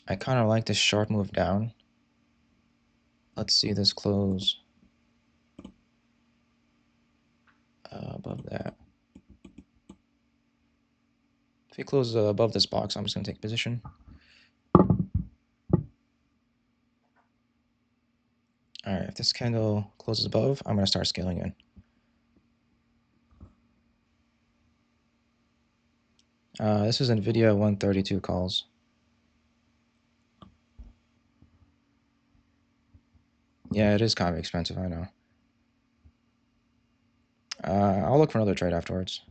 I kind of like this sharp move down. Let's see this close above that. If it closes above this box, I'm just going to take a position. Alright, if this candle closes above, I'm going to start scaling in. This is Nvidia 132 calls. Yeah, it is kind of expensive, I know. I'll look for another trade afterwards.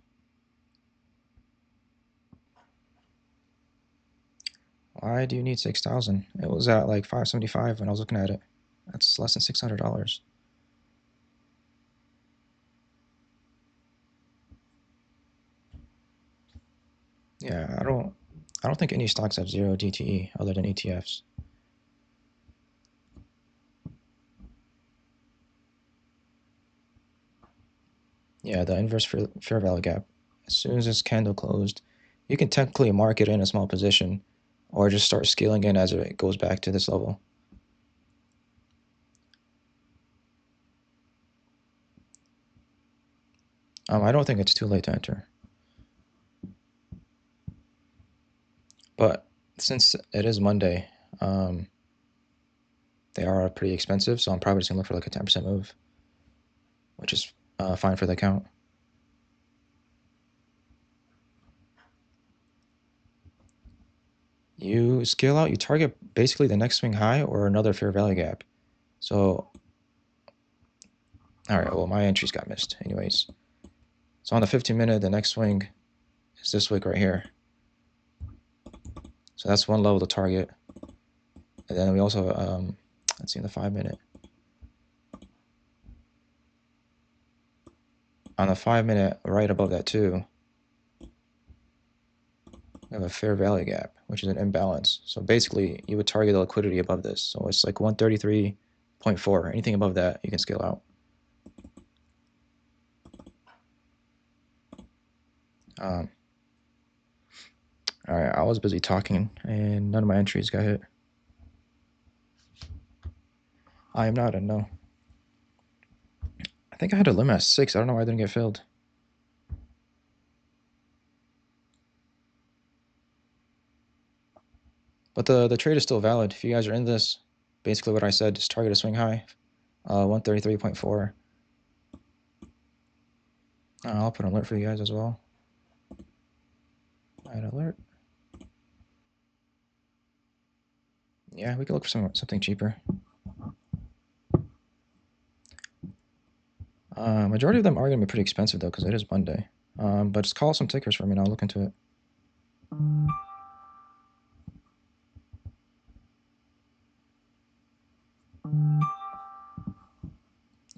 Why do you need 6,000? It was at like 575 when I was looking at it. That's less than $600. Yeah, I don't think any stocks have zero DTE other than ETFs. Yeah, the inverse fair value gap. As soon as this candle closed, you can technically mark it in a small position or just start scaling in as it goes back to this level. I don't think it's too late to enter. But since it is Monday, they are pretty expensive, so I'm probably just going to look for like a 10% move, which is fine for the account. You scale out, you target basically the next swing high or another fair value gap. So, all right, well, my entries got missed anyways. So on the 15-minute, the next swing is this wick right here. So that's one level to target. And then we also, let's see, in the 5-minute. On the 5-minute, right above that too, we have a fair value gap, which is an imbalance. So basically, you would target the liquidity above this. So it's like 133.4. Anything above that, you can scale out. All right, I was busy talking, and none of my entries got hit. I am not a no. I think I had a limit at 6. I don't know why I didn't get filled. But the trade is still valid. If you guys are in this, basically what I said, just target a swing high, 133.4. I'll put an alert for you guys as well. Add alert. Yeah, we can look for something cheaper. Majority of them are going to be pretty expensive though, because it is Monday. But just call some tickers for me and I'll look into it.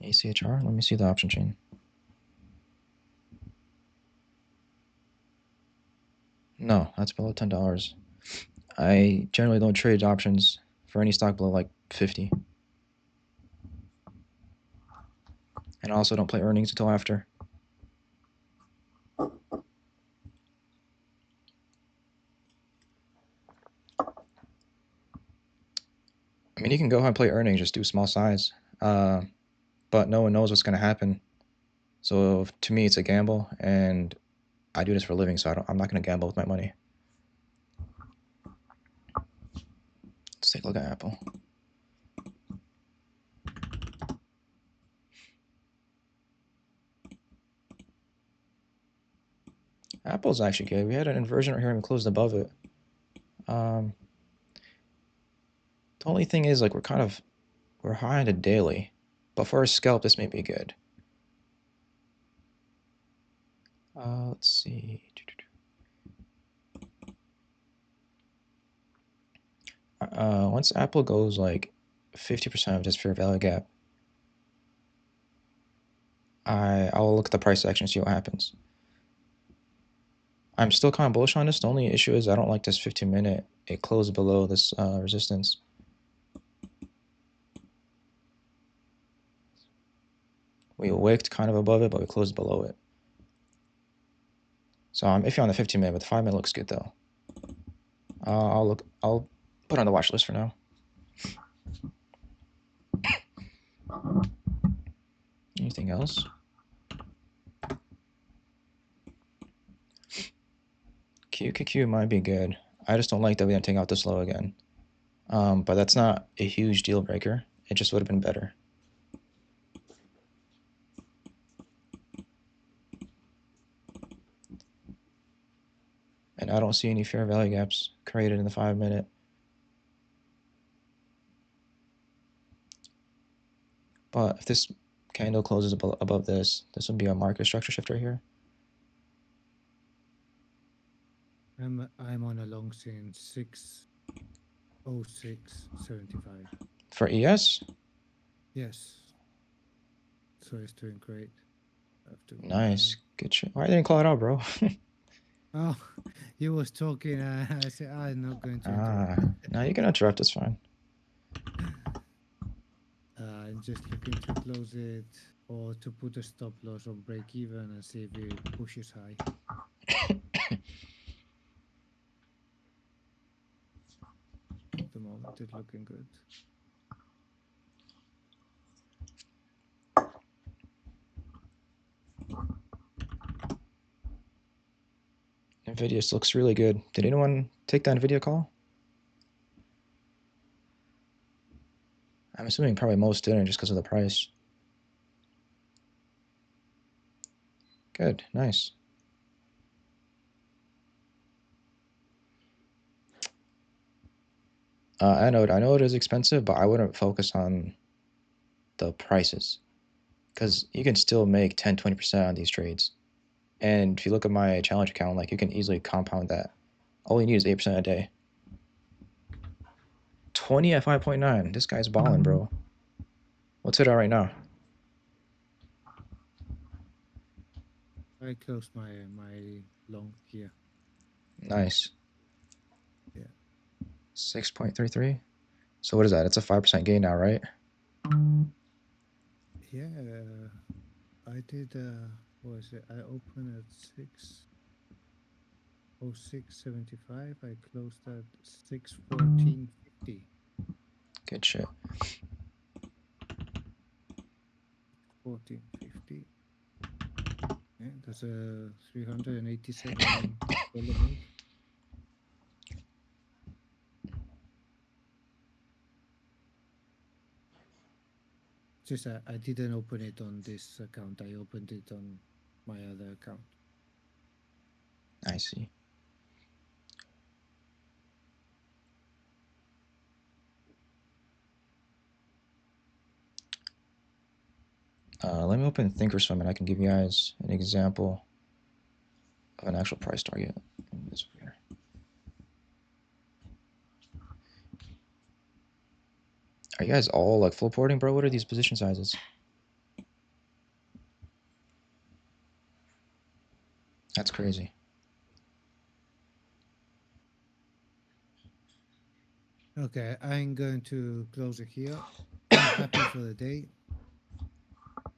ACHR, let me see the option chain. No, that's below $10. I generally don't trade options for any stock below like 50. And I also don't play earnings until after. I mean, you can go ahead and play earnings, just do small size. But no one knows what's going to happen. So to me, it's a gamble, and I do this for a living, so I'm not going to gamble with my money. Let's take a look at Apple. Apple's actually good. We had an inversion right here and we closed above it. The only thing is, like, we're high on the daily, but for a scalp, this may be good. Let's see. Once Apple goes like 50% of this fair value gap, I'll look at the price action and see what happens. I'm still kind of bullish on this. The only issue is I don't like this 15-minute. It closed below this resistance. We wicked kind of above it, but we closed below it. So I'm iffy on the 15-minute, but the 5-minute looks good though. I'll Put on the watch list for now. Anything else? QQQ might be good. I just don't like that we didn't take out this low again. But that's not a huge deal breaker. It just would have been better. And I don't see any fair value gaps created in the 5-minute. But if this candle closes above this, this would be a market structure shift right here. I'm on a long since 6:06:75. For ES? Yes. So it's doing great. I have to go Nice. Good shit. Why didn't you call it out, bro? Oh, he was talking. I said, I'm not going to interrupt. No, you can interrupt. It's fine. I'm just looking to close it or to put a stop loss on break even and see if it pushes high. At the moment, it's looking good. Nvidia looks really good. Did anyone take that Nvidia call? I'm assuming probably most didn't just because of the price. Good, nice. I know it is expensive, but I wouldn't focus on the prices because you can still make 10-20% on these trades. And if you look at my challenge account, like you can easily compound that. All you need is 8% a day. 20 at 5.9. This guy's balling, bro. What's it at right now? I closed my long here. Nice. Yeah. 6.33. So what is that? It's a 5% gain now, right? Yeah. I did. What was it? I opened at 6:06:75. I closed at 6:14:50. Good shit. 14:50. Yeah, that's a $387 move. Just I didn't open it on this account. I opened it on my other account. I see. Let me open Thinkorswim and I can give you guys an example of an actual price target. This here. Are you guys all like full porting, bro? What are these position sizes? That's crazy. Okay, I'm going to close it here. I'm happy for the day.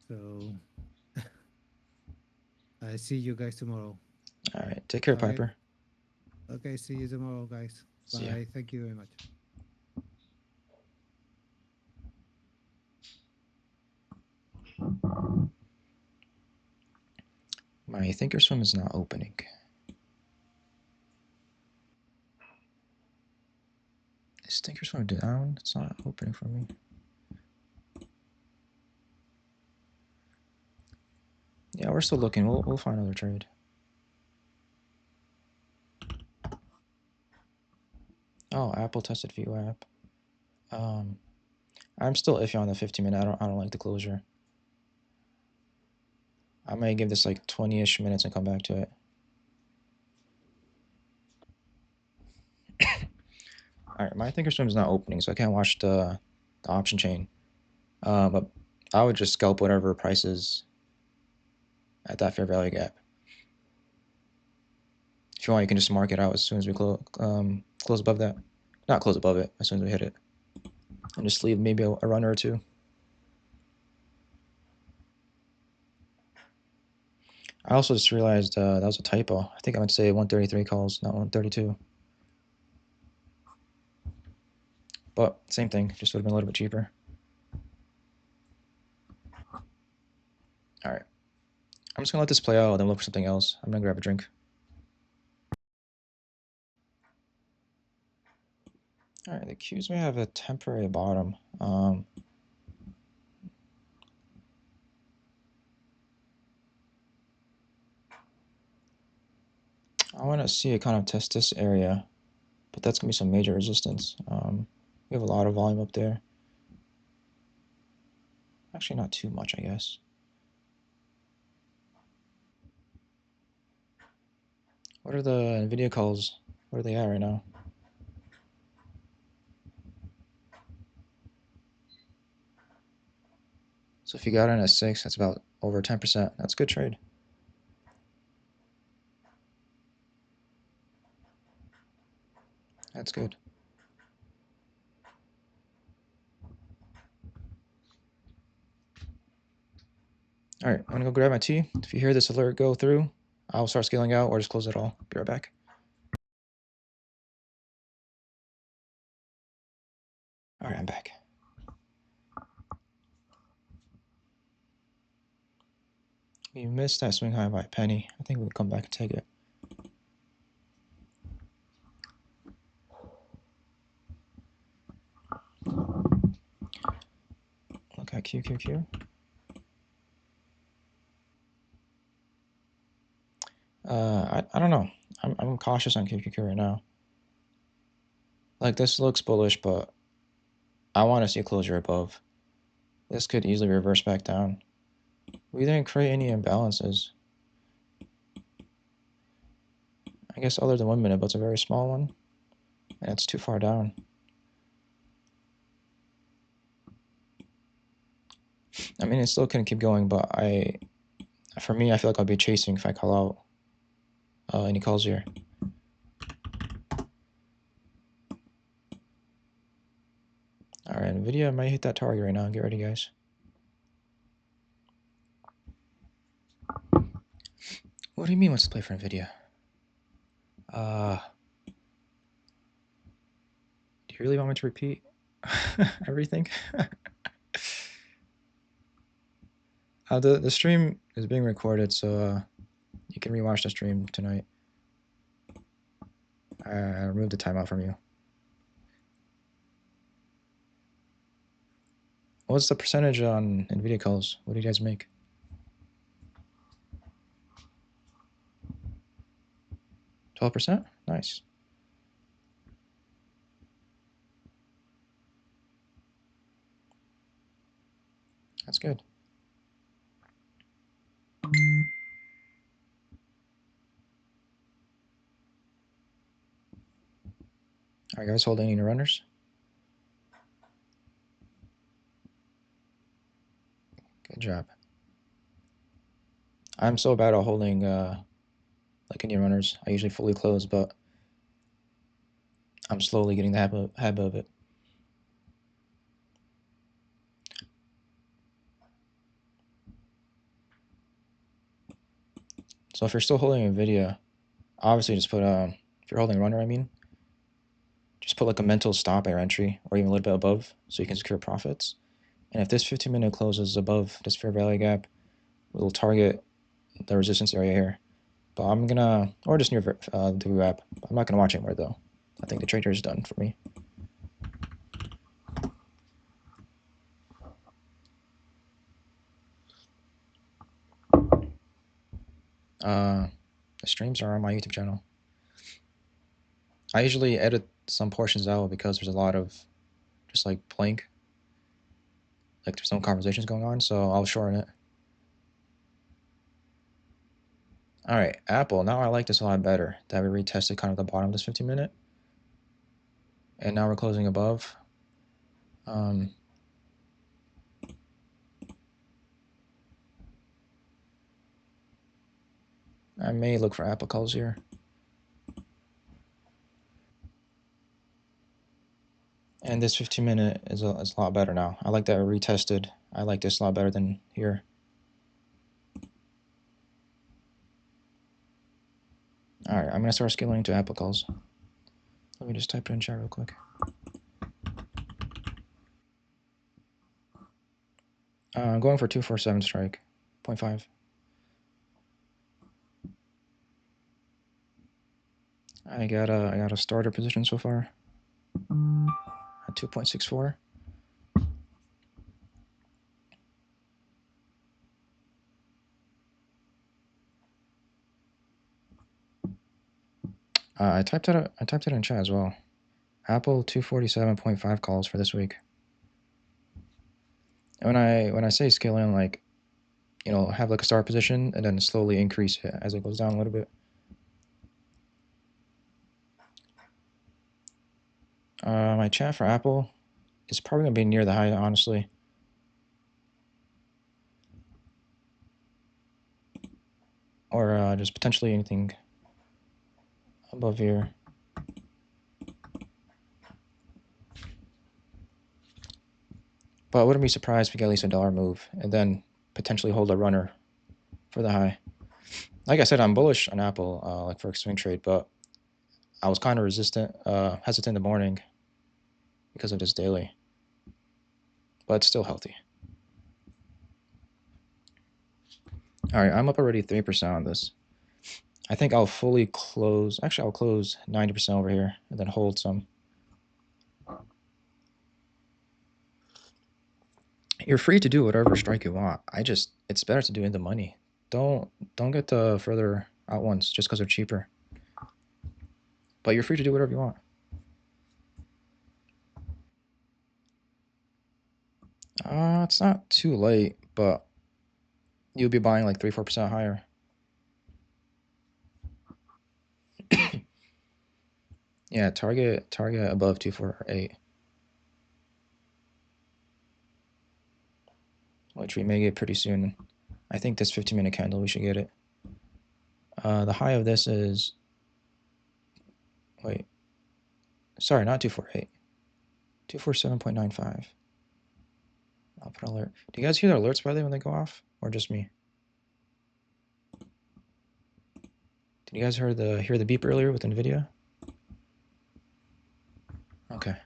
So I see you guys tomorrow. All right. Take care, All right. Piper. Okay, see you tomorrow, guys. See ya. Bye. Thank you very much. My Thinkorswim is not opening. Is Thinkorswim down? It's not opening for me. Yeah, we're still looking. We'll find another trade. Oh, Apple tested view app. I'm still iffy on the 15-minute. I don't like the closure. I might give this like 20-ish minutes and come back to it. All right, my Thinkorswim is not opening, so I can't watch the option chain. But I would just scalp whatever prices at that fair value gap. If you want, you can just mark it out as soon as we close above that. Not close above it, as soon as we hit it. And just leave maybe a runner or two. I also just realized that was a typo. I think I meant to say 133 calls, not 132. But same thing, just would have been a little bit cheaper. All right, I'm just gonna let this play out, then look for something else. I'm gonna grab a drink. All right, the Qs may have a temporary bottom. I want to see it kind of test this area, but that's gonna be some major resistance. We have a lot of volume up there. Actually, not too much, I guess. What are the Nvidia calls? What are they at right now? So if you got in at 6, that's about over 10%. That's a good trade. That's good. All right, I'm gonna go grab my tea. If you hear this alert go through, I'll start scaling out or just close it all. Be right back. All right, I'm back. We missed that swing high by a penny. I think we'll come back and take it. Look at QQQ. I don't know. I'm cautious on QQQ right now. Like, this looks bullish, but I want to see a closure above. This could easily reverse back down. We didn't create any imbalances. I guess other than 1 minute, but it's a very small one. And it's too far down. I mean, it still can keep going, but for me, I feel like I'll be chasing if I call out any calls here. All right, Nvidia might hit that target right now. Get ready, guys. What do you mean, what's the play for Nvidia? Do you really want me to repeat everything? The stream is being recorded, so you can rewatch the stream tonight. I removed the timeout from you. What's the percentage on Nvidia calls? What do you guys make? 12%? Nice. That's good. All right, guys, holding any runners? Good job. I'm so bad at holding like Indian runners. I usually fully close, but I'm slowly getting the habit of it. So if you're still holding Nvidia, obviously just put if you're holding a runner, I mean, just put like a mental stop at your entry or even a little bit above so you can secure profits. And if this 15-minute closes above this fair value gap, we'll target the resistance area here. But I'm gonna, or just near the wrap. I'm not gonna watch anymore though. I think the trader is done for me. The streams are on my YouTube channel. I usually edit some portions out because there's a lot of just like blank, like there's no conversations going on, so I'll shorten it. All right, Apple. Now I like this a lot better. That we retested kind of the bottom of this 15-minute, and now we're closing above. I may look for Apple calls here. And this 15-minute is a lot better now. I like that we retested. I like this a lot better than here. All right, I'm gonna start scaling to Apple calls. Let me just type it in chat real quick. I'm going for 247 strike, 0.5. I got a starter position so far at 2.64. I typed it in chat as well. Apple 247.5 calls for this week. And when I say scale in, like, have like a start position and then slowly increase it as it goes down a little bit. My chat for Apple is probably gonna be near the high, honestly. Or just potentially anything above here. But I wouldn't be surprised if we get at least $1 move and then potentially hold a runner for the high. Like I said, I'm bullish on Apple, like for a swing trade, but I was kind of hesitant in the morning because of this daily. But it's still healthy. All right, I'm up already 3% on this. I think I'll fully close. Actually, I'll close 90% over here and then hold some. You're free to do whatever strike you want. It's better to do in the money. Don't get the further out ones just because they're cheaper. But you're free to do whatever you want. It's not too late, but you'll be buying like 3-4% higher. Yeah, target above 248, which we may get pretty soon. I think this 15-minute candle we should get it. The high of this is wait, sorry, not 248, 247.95. I'll put an alert. Do you guys hear the alerts by the way when they go off, or just me? Did you guys hear the beep earlier with Nvidia? Okay.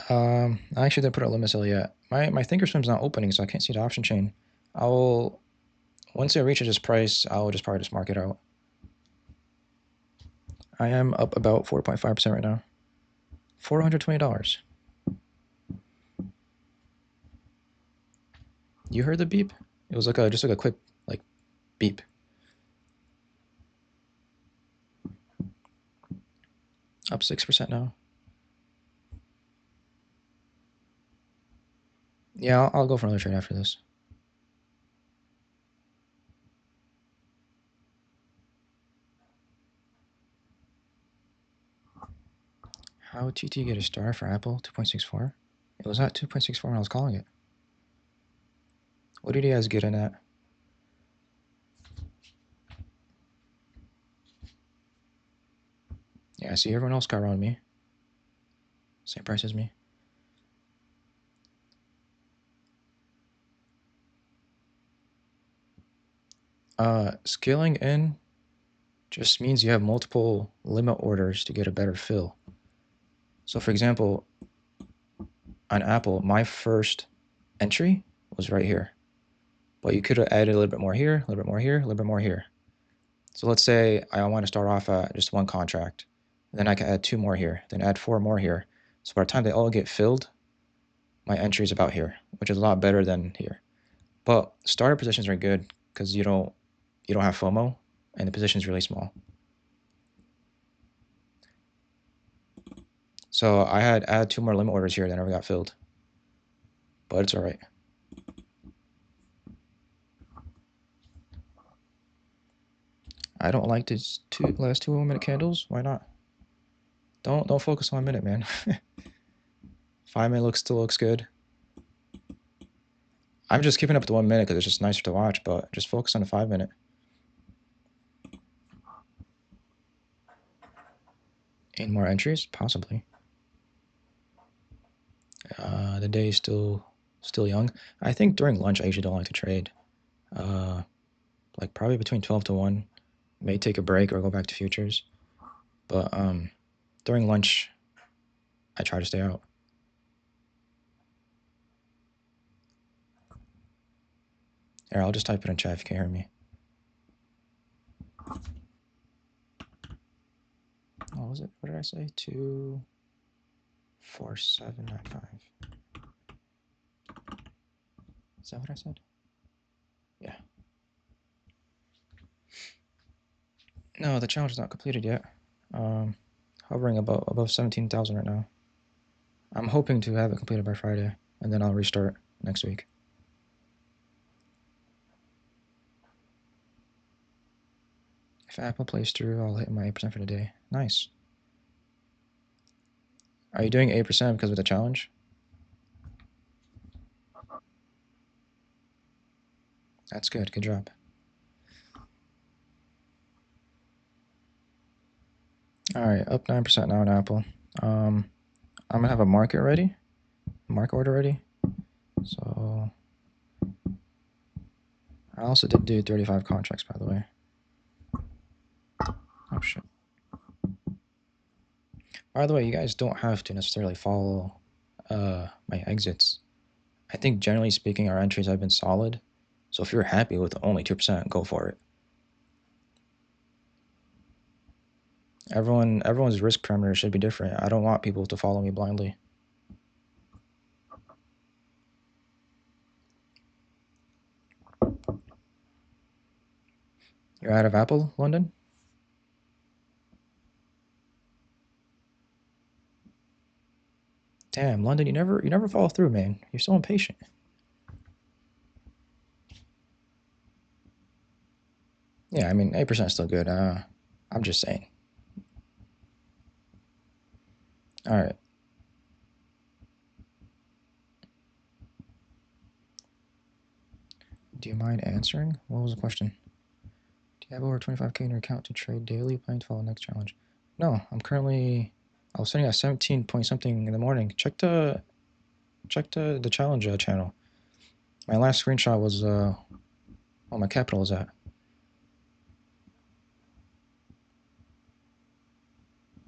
I actually didn't put a limit sell yet. My thinkorswim's not opening, so I can't see the option chain. Once it reaches this price, I'll probably just mark it out. I am up about 4.5% right now. $420. You heard the beep? It was like just like a quick like beep. Up 6% now. Yeah, I'll go for another trade after this. How TT get a star for Apple? 2.64? It was at 2.64 when I was calling it. What did you guys get in at? Yeah, I see everyone else got around me. Same price as me. Scaling in just means you have multiple limit orders to get a better fill. So for example, on Apple, my first entry was right here. But you could have added a little bit more here, a little bit more here, a little bit more here. So let's say I want to start off at just one contract. Then I can add 2 more here, then add 4 more here. So by the time they all get filled, my entry is about here, which is a lot better than here. But starter positions are good because you don't have FOMO and the position is really small. So I had add 2 more limit orders here that never got filled. But it's all right. I don't like these last 2 1-minute candles. Why not? Don't focus on a minute, man. 5-minute still looks good. I'm just keeping up with the 1 minute because it's just nicer to watch, but just focus on the 5-minute. Any more entries? Possibly. The day is still young. I think during lunch I usually don't like to trade. Like probably between 12 to 1. May take a break or go back to futures. But during lunch, I try to stay out. Here, I'll just type it in chat if you can't hear me. What was it? What did I say? 24795. Is that what I said? Yeah. No, the challenge is not completed yet. Hovering above 17,000 right now. I'm hoping to have it completed by Friday, and then I'll restart next week. If Apple plays through, I'll hit my 8% for the day. Nice. Are you doing 8% because of the challenge? That's good. Good job. All right, up 9% now in Apple. I'm gonna have a market order ready. So I also did do 35 contracts, by the way. Oh shit. By the way, you guys don't have to necessarily follow my exits. I think generally speaking, our entries have been solid. So if you're happy with only 2%, go for it. Everyone's risk parameters should be different. I don't want people to follow me blindly. You're out of Apple, London? Damn, London, you never follow through, man. You're so impatient. Yeah, I mean, 8% is still good. I'm just saying. All right. Do you mind answering? What was the question? Do you have over 25K in your account to trade daily? Planning to follow the next challenge? No, I was sitting at 17 point something in the morning. Check the challenge channel. My last screenshot was what my capital is at.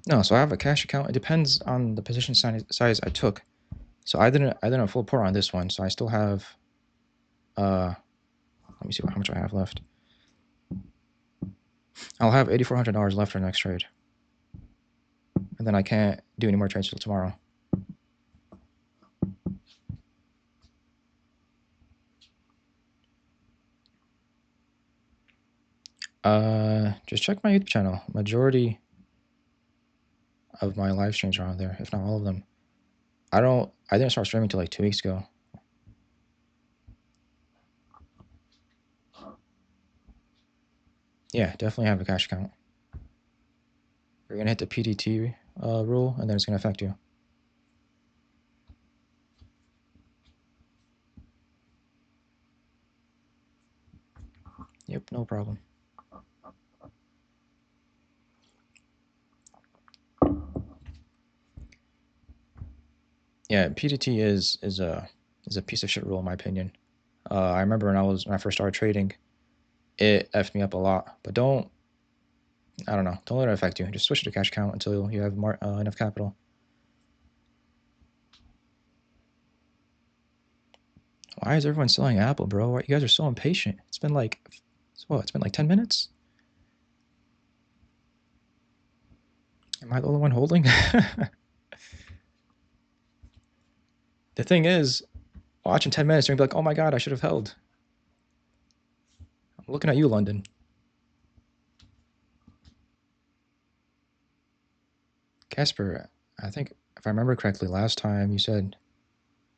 No, so I have a cash account. It depends on the position size I took. So I didn't full pour on this one. So I still have let me see how much I have left. I'll have $8,400 left for the next trade. And then I can't do any more trades till tomorrow. Just check my YouTube channel. Majority of my live streams are on there, if not all of them. I didn't start streaming till like 2 weeks ago. Yeah, definitely have a cash account. You're gonna hit the PDT rule, and then it's gonna affect you. Yep, no problem. Yeah, PDT is a piece of shit rule in my opinion. I remember when I first started trading, it effed me up a lot. But don't let it affect you. Just switch to cash account until you have enough capital. Why is everyone selling Apple, bro? You guys are so impatient. It's been like 10 minutes? Am I the only one holding? The thing is, watching 10 minutes, you're gonna be like, oh my god, I should have held. I'm looking at you, London. Casper, I think if I remember correctly, last time you said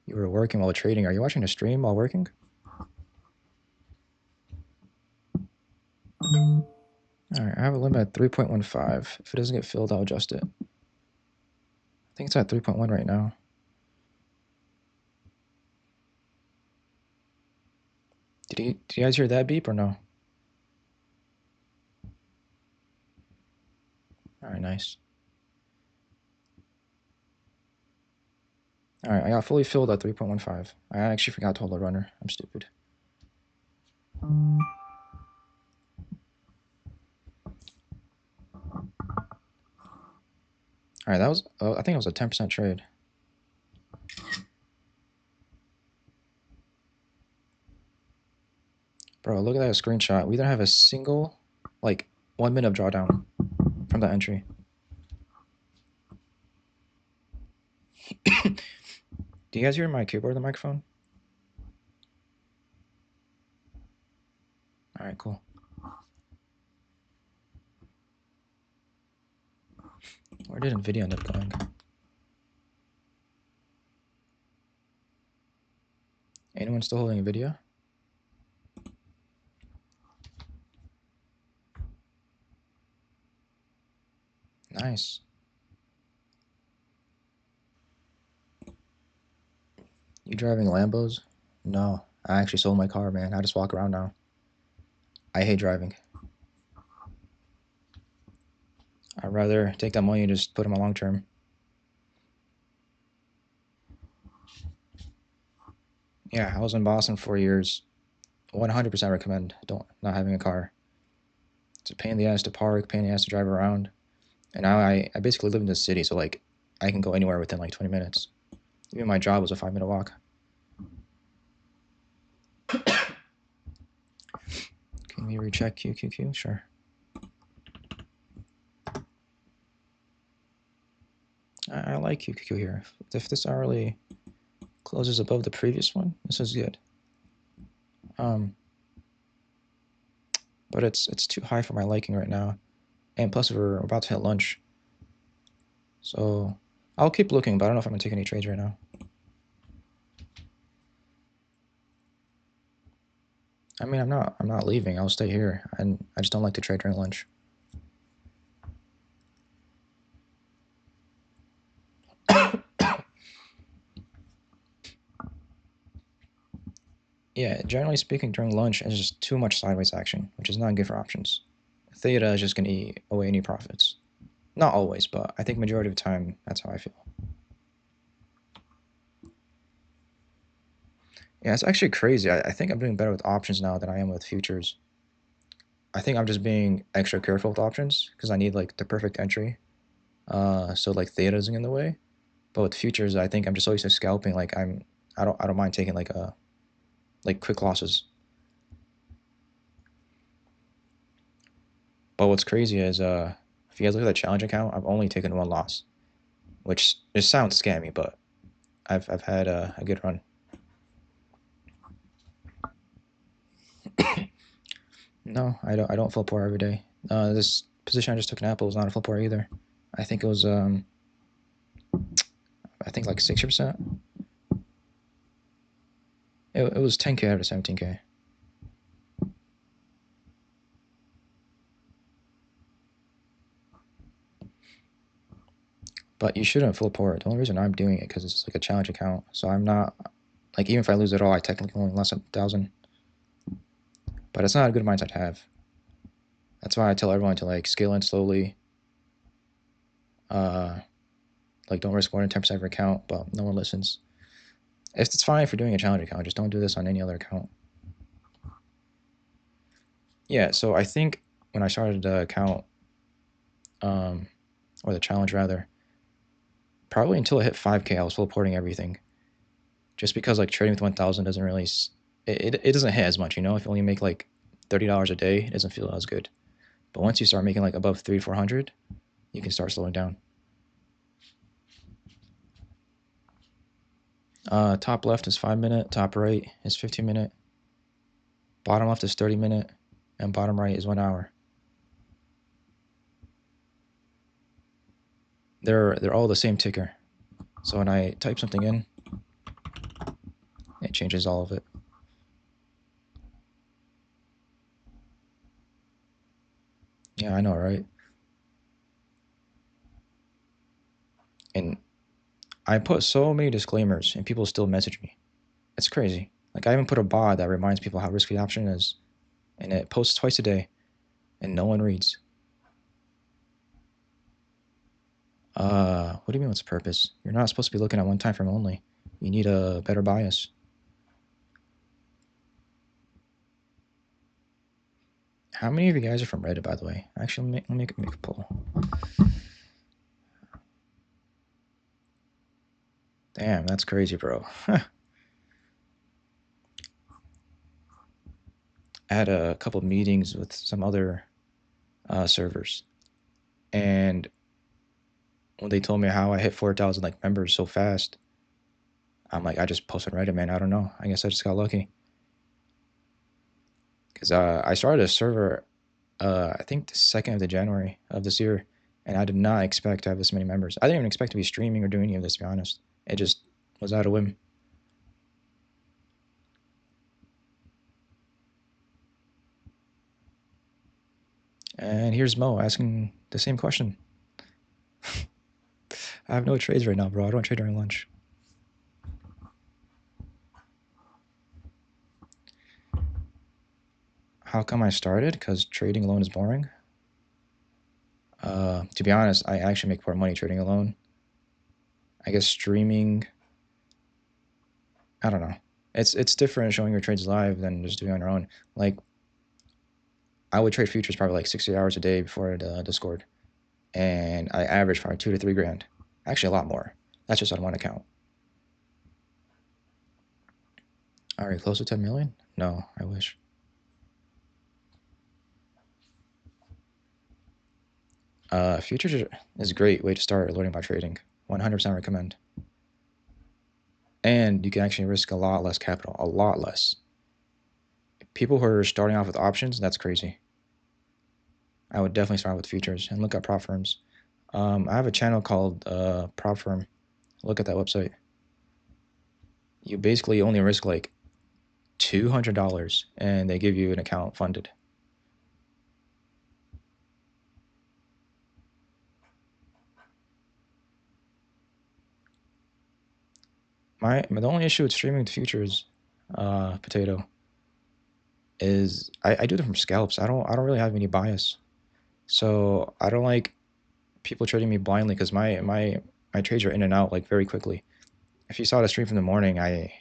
you were working while trading. Are you watching a stream while working? All right, I have a limit at 3.15. If it doesn't get filled, I'll adjust it. I think it's at 3.1 right now. Did you guys hear that beep or no? All right, nice. All right, I got fully filled at 3.15. I actually forgot to hold a runner. I'm stupid. All right, that was, I think it was a 10% trade. Bro, look at that screenshot. We don't have a single, like, 1 minute of drawdown from that entry. Do you guys hear my keyboard on the microphone? All right, cool. Where did Nvidia end up going? Anyone still holding Nvidia? Nice. You driving Lambos? No, I actually sold my car, man. I just walk around now. I hate driving. I'd rather take that money and just put them on long term. Yeah, I was in Boston for 4 years. 100% recommend don't not having a car. It's a pain in the ass to park, pain in the ass to drive around. And now I basically live in the city, so like I can go anywhere within like 20 minutes. Even my job was a 5 minute walk. Can we recheck QQQ? Sure. I like QQQ here. If this hourly closes above the previous one, this is good. But it's too high for my liking right now. And plus we're about to hit lunch. So I'll keep looking, but I don't know if I'm gonna take any trades right now. I mean, I'm not leaving. I'll stay here, and I just don't like to trade during lunch. Yeah, generally speaking, during lunch, it's just too much sideways action, which is not good for options. Theta is just going to eat away any profits. Not always, but I think majority of the time, that's how I feel. Yeah, it's actually crazy. I think I'm doing better with options now than I am with futures. I think I'm just being extra careful with options because I need like the perfect entry. So like theta isn't in the way. But with futures, I think I'm just always scalping. Like I don't mind taking like quick losses. But what's crazy is if you guys look at the challenge account, I've only taken one loss, which it sounds scammy, but I've had a good run. No, I don't flip pour every day. This position I just took in Apple was not a flip pour either. I think it was I think like 60%. It was 10K out of 17K. But you shouldn't flip pour. The only reason I'm doing it because it's like a challenge account, so I'm not like even if I lose it all, I technically only lost 1,000. But it's not a good mindset to have. That's why I tell everyone to like scale in slowly. Uh, like don't risk more than 10% of your account, but no one listens. It's fine for doing a challenge account. Just don't do this on any other account. Yeah, so I think when I started the account, or the challenge rather, probably until it hit 5K, I was full porting everything. Just because like trading with 1,000 doesn't really, it doesn't hit as much, you know? If you only make like $30 a day, it doesn't feel as good. But once you start making like above 300-400, you can start slowing down. Top left is 5 minute, top right is 15 minute, bottom left is 30 minute, and bottom right is 1 hour. They're all the same ticker. So when I type something in, it changes all of it. Yeah, I know, right? And I put so many disclaimers and people still message me. It's crazy. Like I even put a bot that reminds people how risky the option is, and it posts twice a day, and no one reads. What do you mean what's the purpose? You're not supposed to be looking at one time frame only. You need a better bias. How many of you guys are from Reddit, by the way? Actually, let me make a poll. Damn, that's crazy, bro. I had a couple of meetings with some other servers, and when they told me how I hit 4,000 like members so fast, I'm like, I just posted Reddit, man. I don't know. I guess I just got lucky because I started a server, I think the 2nd of the January of this year, and I did not expect to have this many members. I didn't even expect to be streaming or doing any of this, to be honest. It just was out of whim. And here's Mo asking the same question. I have no trades right now, bro. I don't trade during lunch. How come I started? Because trading alone is boring. To be honest, I actually make more money trading alone. I guess streaming, I don't know. It's different showing your trades live than just doing on your own. Like, I would trade futures probably like 60 hours a day before the Discord, and I average probably 2 to 3 grand. Actually, a lot more. That's just on one account. Are you close to 10 million? No, I wish. Futures is a great way to start learning about trading. 100% recommend. And you can actually risk a lot less capital, a lot less. People who are starting off with options, that's crazy. I would definitely start with futures and look at prop firms. I have a channel called Prop Firm. Look at that website. You basically only risk like $200 and they give you an account funded. The only issue with streaming the futures, potato, is I do them from scalps. I don't really have any bias, so I don't like people trading me blindly because my trades are in and out like very quickly. If you saw the stream from the morning, I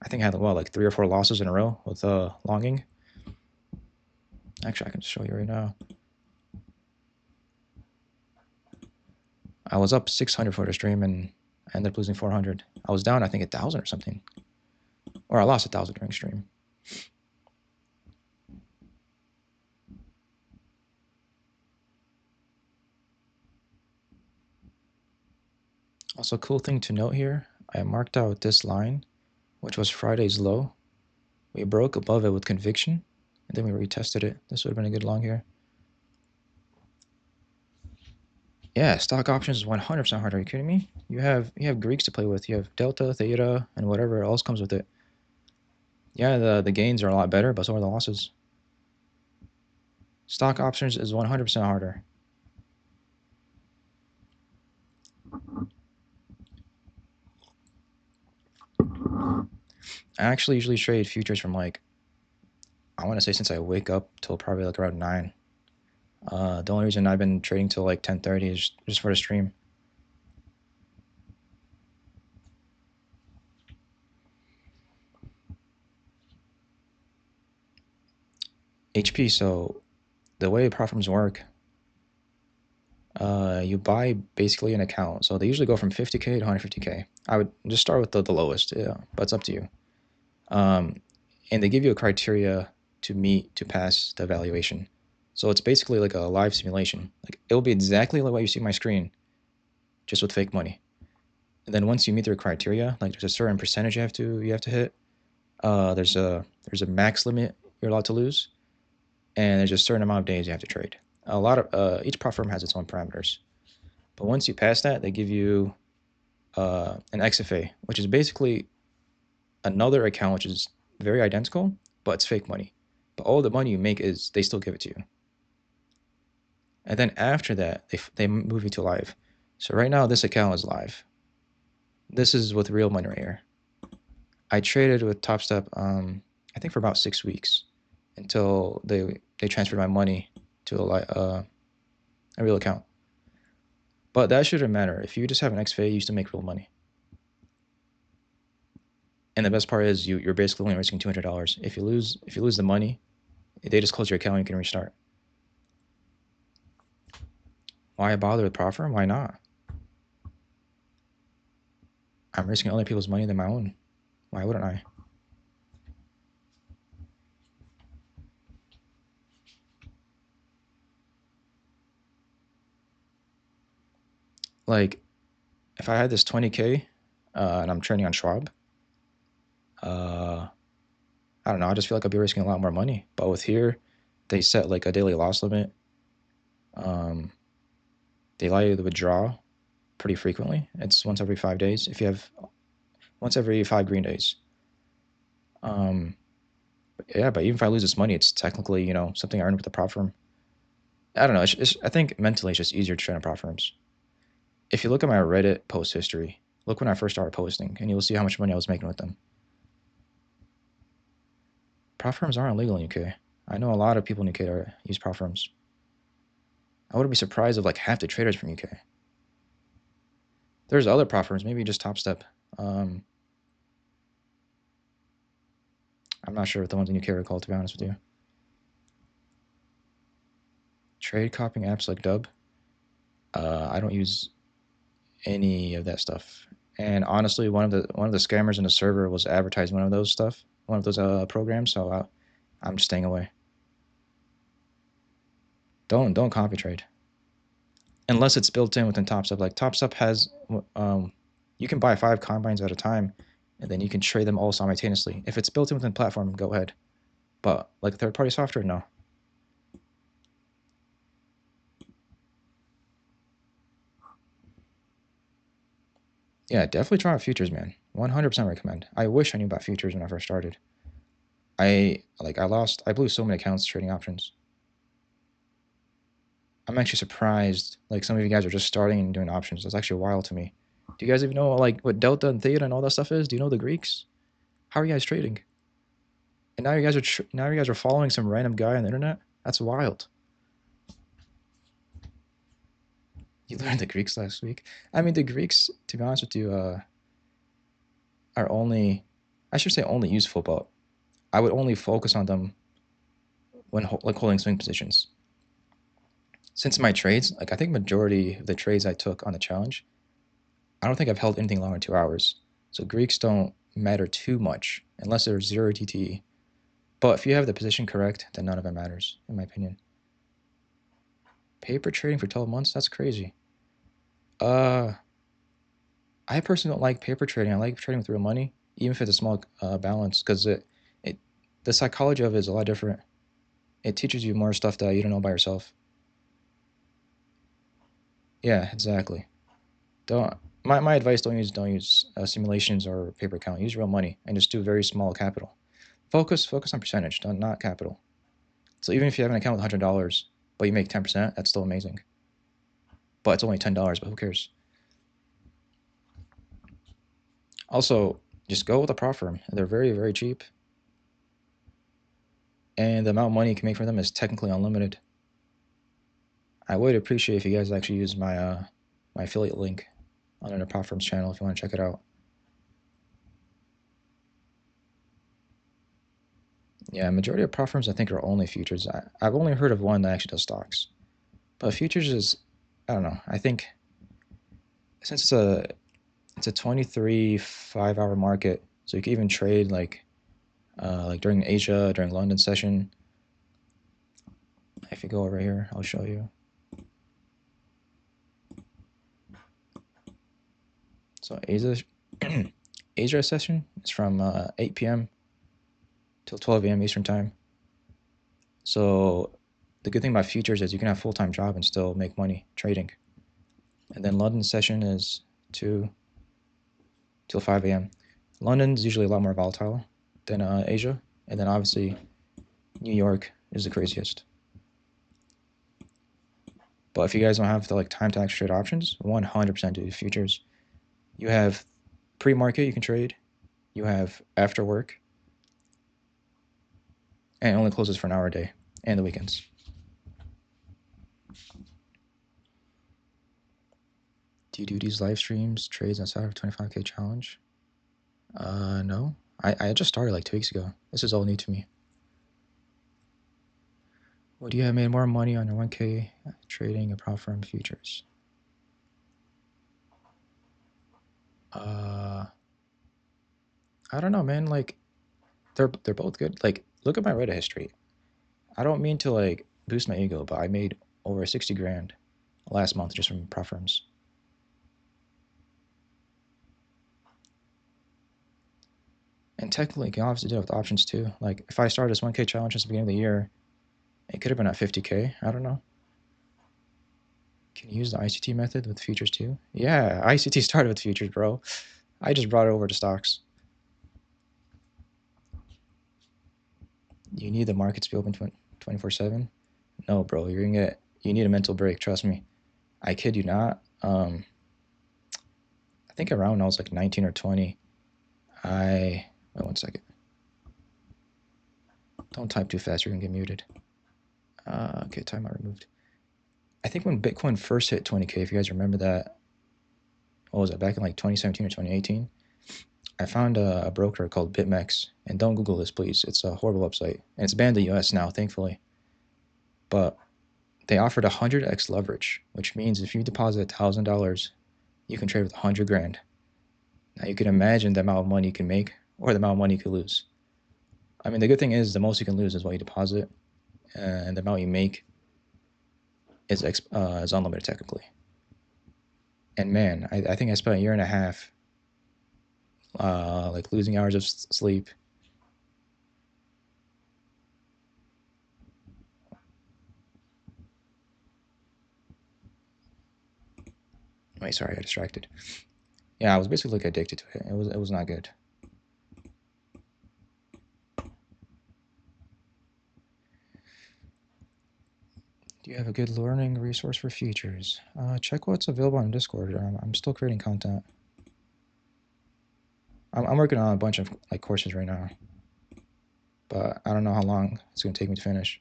think I had like 3 or 4 losses in a row with longing. Actually, I can show you right now. I was up 600 for the stream and I ended up losing 400. I was down I think 1,000 or something, or I lost 1,000 during stream. Also, cool thing to note here, I marked out this line, which was Friday's low. We broke above it with conviction, and then we retested it. This would have been a good long here. Yeah, stock options is 100% harder. Are you kidding me? You have Greeks to play with. You have delta, theta, and whatever else comes with it. Yeah, the gains are a lot better, but so are the losses. Stock options is 100% harder. I actually usually trade futures from like, I want to say since I wake up till probably like around 9. The only reason I've been trading till like 10:30 is just for the stream. HP, so the way prop firms work, you buy basically an account. So they usually go from 50K to 150K. I would just start with the lowest, yeah, but it's up to you. And they give you a criteria to meet to pass the evaluation. So it's basically like a live simulation. Like it'll be exactly like what you see on my screen, just with fake money. And then once you meet their criteria, like there's a certain percentage you have to hit. There's a max limit you're allowed to lose, and there's a certain amount of days you have to trade. A lot of each prop firm has its own parameters, but once you pass that, they give you an XFA, which is basically another account which is very identical, but it's fake money. But all the money you make is they still give it to you. And then after that, they move you to live. So right now, this account is live. This is with real money right here. I traded with Top Step, I think for about 6 weeks, until they transferred my money to a real account. But that shouldn't matter. If you just have an XFA, you still make real money. And the best part is you're basically only risking $200. If you lose the money, they just close your account and you can restart. Why bother with prop firm? Why not? I'm risking other people's money than my own. Why wouldn't I? like if I had this 20K and I'm trading on Schwab, uh, I don't know. I just feel like I'd be risking a lot more money. But with here, they set like a daily loss limit. Um, they allow you to withdraw pretty frequently. It's once every 5 days. If you have once every 5 green days. Um, yeah, but even if I lose this money, it's technically something I earned with the prop firm. I don't know. I think mentally it's just easier to trade on prop firms. If you look at my Reddit post history, look when I first started posting, and you'll see how much money I was making with them. Prop firms aren't illegal in UK. I know a lot of people in UK use prop firms. I wouldn't be surprised if like half the traders from UK. There's other prop firms, maybe just Top Step. Um, I'm not sure what the ones in UK are called, to be honest with you. Trade copying apps like Dub. I don't use any of that stuff. And honestly, one of the scammers in the server was advertising one of those programs. So I'm just staying away. Don't copy trade unless it's built in within TopStep. Like TopStep has, you can buy 5 combines at a time, and then you can trade them all simultaneously. If it's built in within the platform, go ahead. But like third-party software, no. Yeah, definitely try out futures, man. 100% recommend. I wish I knew about futures when I first started. I blew so many accounts trading options. I'm actually surprised. Like some of you guys are just starting and doing options. That's actually wild to me. Do you guys even know like what delta and theta and all that stuff is? Do you know the Greeks? How are you guys trading? And now you guys are following some random guy on the internet. That's wild. You learned the Greeks last week. I mean, the Greeks, to be honest with you, are only, I should say, only useful, but I would only focus on them when like holding swing positions. Since my trades, like I think majority of the trades I took on the challenge, I don't think I've held anything longer than 2 hours. So Greeks don't matter too much unless there's 0 TTE. But if you have the position correct, then none of it matters, in my opinion. Paper trading for 12 months? That's crazy. I personally don't like paper trading. I like trading with real money, even if it's a small balance, because the psychology of it is a lot different. It teaches you more stuff that you don't know by yourself. Yeah, exactly. Don't my advice: don't use simulations or paper count. Use real money and just do very small capital. Focus on percentage, not capital. So even if you have an account with $100, but you make 10%, that's still amazing. But it's only $10. But who cares? Also, just go with a prop firm. They're very cheap, and the amount of money you can make from them is technically unlimited. I would appreciate if you guys actually use my affiliate link on the prop firms channel if you want to check it out. Yeah, majority of prop firms I think are only futures. I've only heard of one that actually does stocks, but futures is, I don't know. I think since it's a 23 5-hour market, so you can even trade like during Asia, during London session. If you go over here, I'll show you. So Asia Asia session is from 8 p.m. till 12 a.m. Eastern time. So the good thing about futures is you can have a full-time job and still make money trading. And then London session is 2 till 5 a.m. London's usually a lot more volatile than Asia, and then obviously New York is the craziest. But if you guys don't have the time to actually trade options, 100% do futures. You have pre-market you can trade, you have after work, and it only closes for an hour a day, and the weekends. Do you do these live streams, trades outside of 25K challenge? No. I just started like 2 weeks ago. This is all new to me. Would you have made more money on your 1K trading a prop firm futures? I don't know, man. Like, they're both good. Like, look at my Reddit history. I don't mean to like boost my ego, but I made over 60 grand last month just from prop firms. And technically, you can obviously do it with options too. Like if I started this 1K challenge at the beginning of the year, it could have been at 50K. I don't know. Can you use the ICT method with futures too? Yeah, ICT started with futures, bro. I just brought it over to stocks. You need the markets to be open 24/7. No, bro, you're gonna get. You need a mental break. Trust me. I kid you not. I think around when I was like 19 or 20, I wait 1 second. Don't type too fast. You're gonna get muted. Okay, timeout removed. I think when Bitcoin first hit 20K, if you guys remember that, what was it, back in like 2017 or 2018? I found a broker called BitMEX, and don't Google this, please. It's a horrible website, and it's banned in the US now, thankfully. But they offered 100x leverage, which means if you deposit $1,000, you can trade with 100 grand. Now you can imagine the amount of money you can make or the amount of money you could lose. I mean, the good thing is the most you can lose is what you deposit, and the amount you make is unlimited technically. And man, I think I spent a year and a half like losing hours of sleep. Wait, sorry, I got distracted. Yeah, I was basically like addicted to it. It was not good. Do you have a good learning resource for futures? Check what's available on Discord. I'm still creating content. I'm working on a bunch of like courses right now, but I don't know how long it's gonna take me to finish.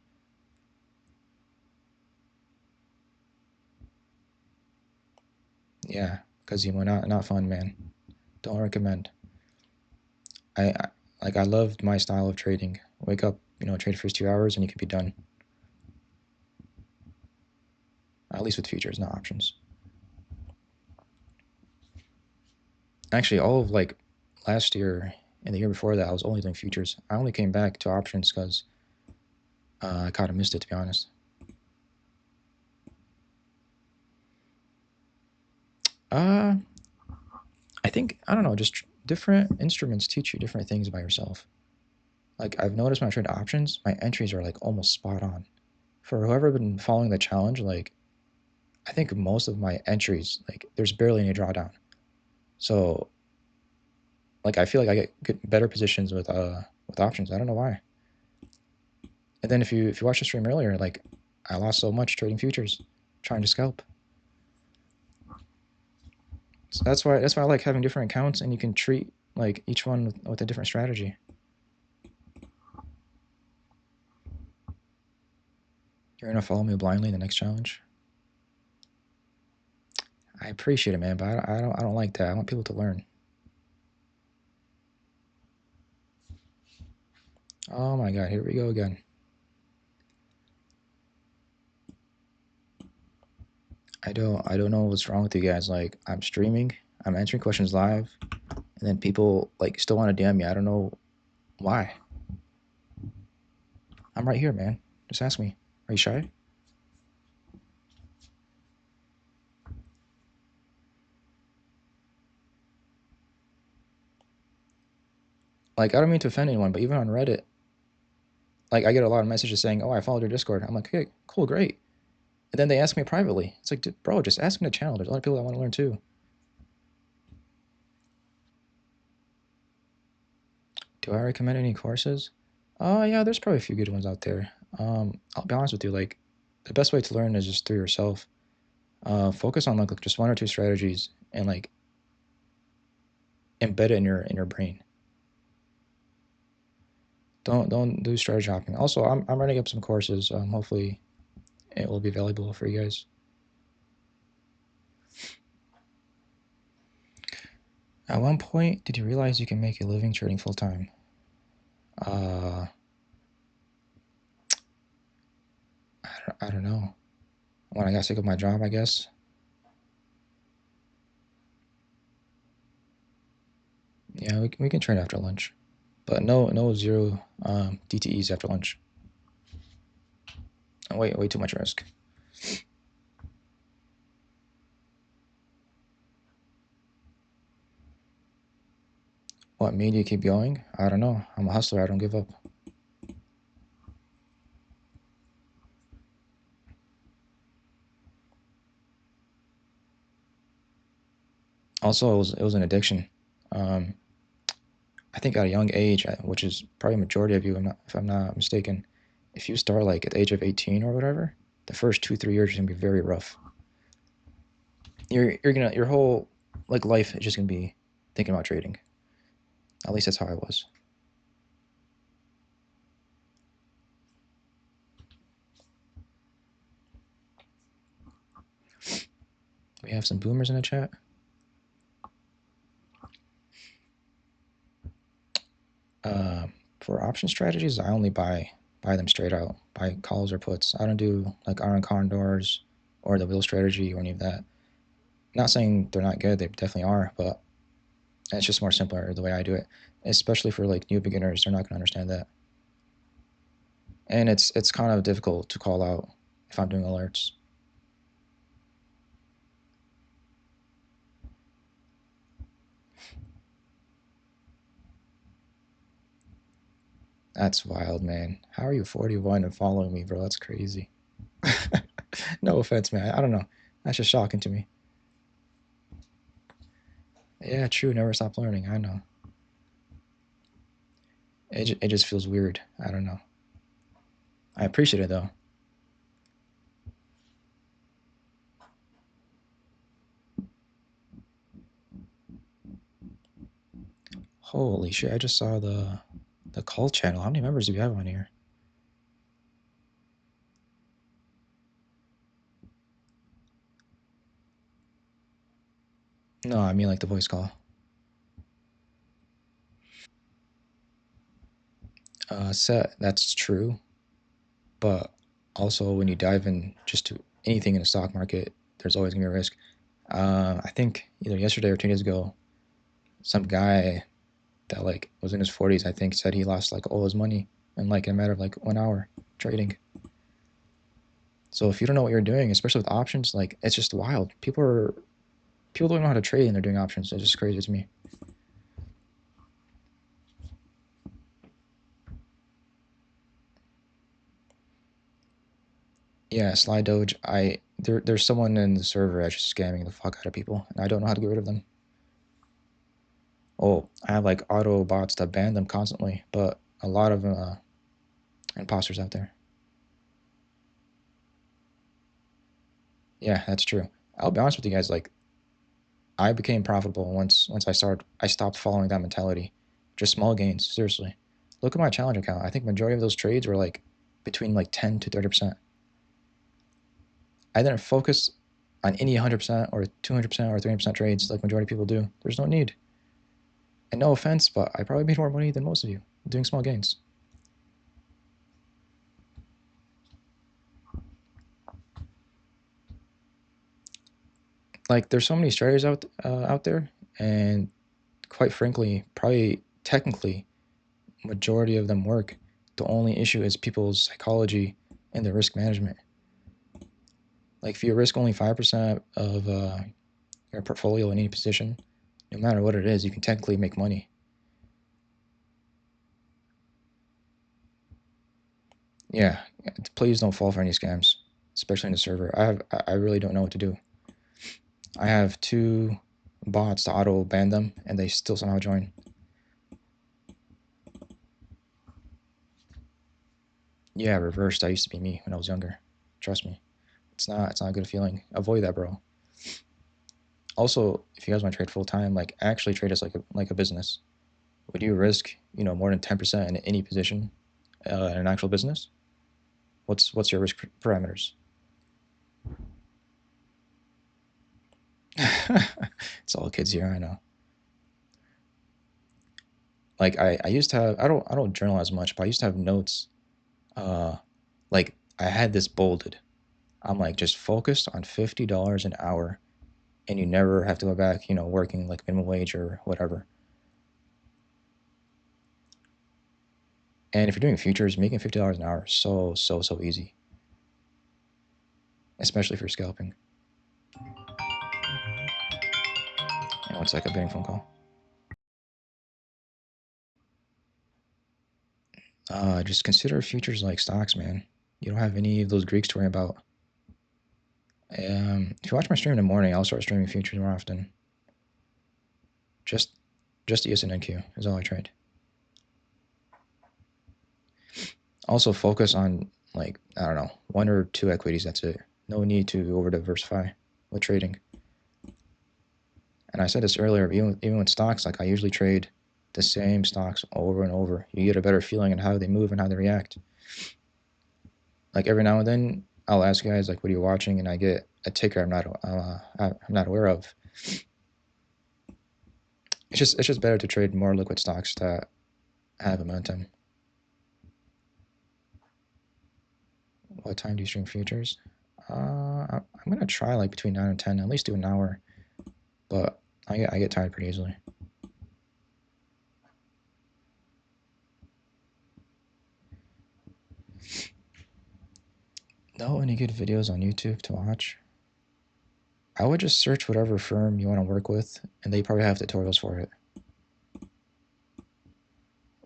Yeah, because you were not fun, man. Don't recommend. I like I loved my style of trading. Wake up, trade for 2 hours, and you could be done. At least with futures, not options. Actually, all of like last year and the year before that, I was only doing futures. I only came back to options because I kind of missed it, to be honest. Uh, I think, I don't know, just different instruments teach you different things about yourself. Like I've noticed when I trade options, my entries are like almost spot on. For whoever been following the challenge, like I think most of my entries, like there's barely any drawdown. So like I feel like I get better positions with options. I don't know why. And then if you watch the stream earlier, like I lost so much trading futures, trying to scalp. So that's why I like having different accounts, and you can treat like each one with a different strategy. You're gonna follow me blindly in the next challenge. I appreciate it, man, but I don't like that. I want people to learn. Oh my god, here we go again. I don't know what's wrong with you guys. Like I'm streaming, I'm answering questions live, and then people like still want to DM me. I don't know why. I'm right here, man. Just ask me. Are you shy? Like I don't mean to offend anyone, but even on Reddit, like I get a lot of messages saying, "Oh, I followed your Discord." I'm like, "Okay, cool, great." And then they ask me privately. It's like, bro, just ask me the channel. There's a lot of people that want to learn too. Do I recommend any courses? Yeah, there's probably a few good ones out there. I'll be honest with you, like the best way to learn is just through yourself. Focus on like just one or two strategies and like embed it in your brain. Don't do strategy hopping. Also, I'm running up some courses. Hopefully, it will be valuable for you guys. At one point, did you realize you can make a living trading full time? Uh, I don't know. When I got sick of my job, I guess. Yeah, we can trade after lunch, but no zero DTEs after lunch. Way too much risk. What made you keep going? I don't know. I'm a hustler. I don't give up. Also, it was an addiction. Um, I think at a young age, which is probably a majority of you, if I'm not mistaken, if you start like at the age of 18 or whatever, the first 2 3 years are gonna be very rough. Your whole like life is just gonna be thinking about trading. At least that's how I was. We have some boomers in the chat. Uh, for option strategies, I only buy them straight out, buy calls or puts. I don't do like iron condors or the wheel strategy or any of that. Not saying they're not good, they definitely are, but it's just more simpler the way I do it. Especially for like new beginners, they're not gonna understand that. And it's kind of difficult to call out if I'm doing alerts. That's wild, man. How are you 41 and following me, bro? That's crazy. No offense, man. I don't know. That's just shocking to me. Yeah, true. Never stop learning. I know. It just feels weird. I don't know. I appreciate it though. Holy shit! I just saw the call channel. How many members do we have on here? No, I mean like the voice call. Set. That's true, but also when you dive in just to anything in the stock market, there's always gonna be a risk. I think either yesterday or 2 days ago, some guy that like was in his 40s, I think, said he lost like all his money in like a matter of like 1 hour trading. So if you don't know what you're doing, especially with options, like it's just wild. People don't know how to trade and they're doing options. It's just crazy to me. Yeah, Sly Doge. There's someone in the server that's just scamming the fuck out of people, and I don't know how to get rid of them. Oh, I have like auto bots that ban them constantly, but a lot of imposters out there. Yeah, that's true. I'll be honest with you guys. Like I became profitable once I stopped following that mentality. Just small gains, seriously. Look at my challenge account. I think majority of those trades were like between like 10 to 30%. I didn't focus on any 100% or 200% or 300% trades like majority of people do. There's no need. And no offense, but I probably made more money than most of you doing small gains. Like there's so many strategies out there, and quite frankly, probably technically, majority of them work. The only issue is people's psychology and their risk management. Like if you risk only 5% of your portfolio in any position, no matter what it is, you can technically make money. Yeah, please don't fall for any scams, especially in the server. I really don't know what to do. I have two bots to auto ban them, and they still somehow join. Yeah, reversed. That used to be me when I was younger. Trust me, it's not a good feeling. Avoid that, bro. Also, if you guys want to trade full time, like actually trade as like a business. Would you risk more than 10% in any position in an actual business? What's your risk parameters? It's all kids here, I know. Like I used to have I don't journal as much, but I used to have notes. Uh, like I had this bolded. I'm like just focused on $50 an hour, and you never have to go back, working like minimum wage or whatever. And if you're doing futures, making $50 an hour is so easy, especially if you're scalping. And it's like a bidding phone call. Just consider futures like stocks, man. You don't have any of those Greeks to worry about. If you watch my stream in the morning, I'll start streaming futures more often. Just ES and NQ is all I trade. Also focus on, like, I don't know, 1 or 2 equities. That's it. No need to over diversify with trading. And I said this earlier, even with stocks, like I usually trade the same stocks over and over. You get a better feeling on how they move and how they react. Like every now and then, I'll ask guys like, "What are you watching?" And I get a ticker I'm not aware of. It's just better to trade more liquid stocks that have momentum. What time do you stream futures? I'm gonna try like between 9 and 10. At least do an hour, but I get tired pretty easily. Know any good videos on YouTube to watch? I would just search whatever firm you want to work with, and they probably have tutorials for it.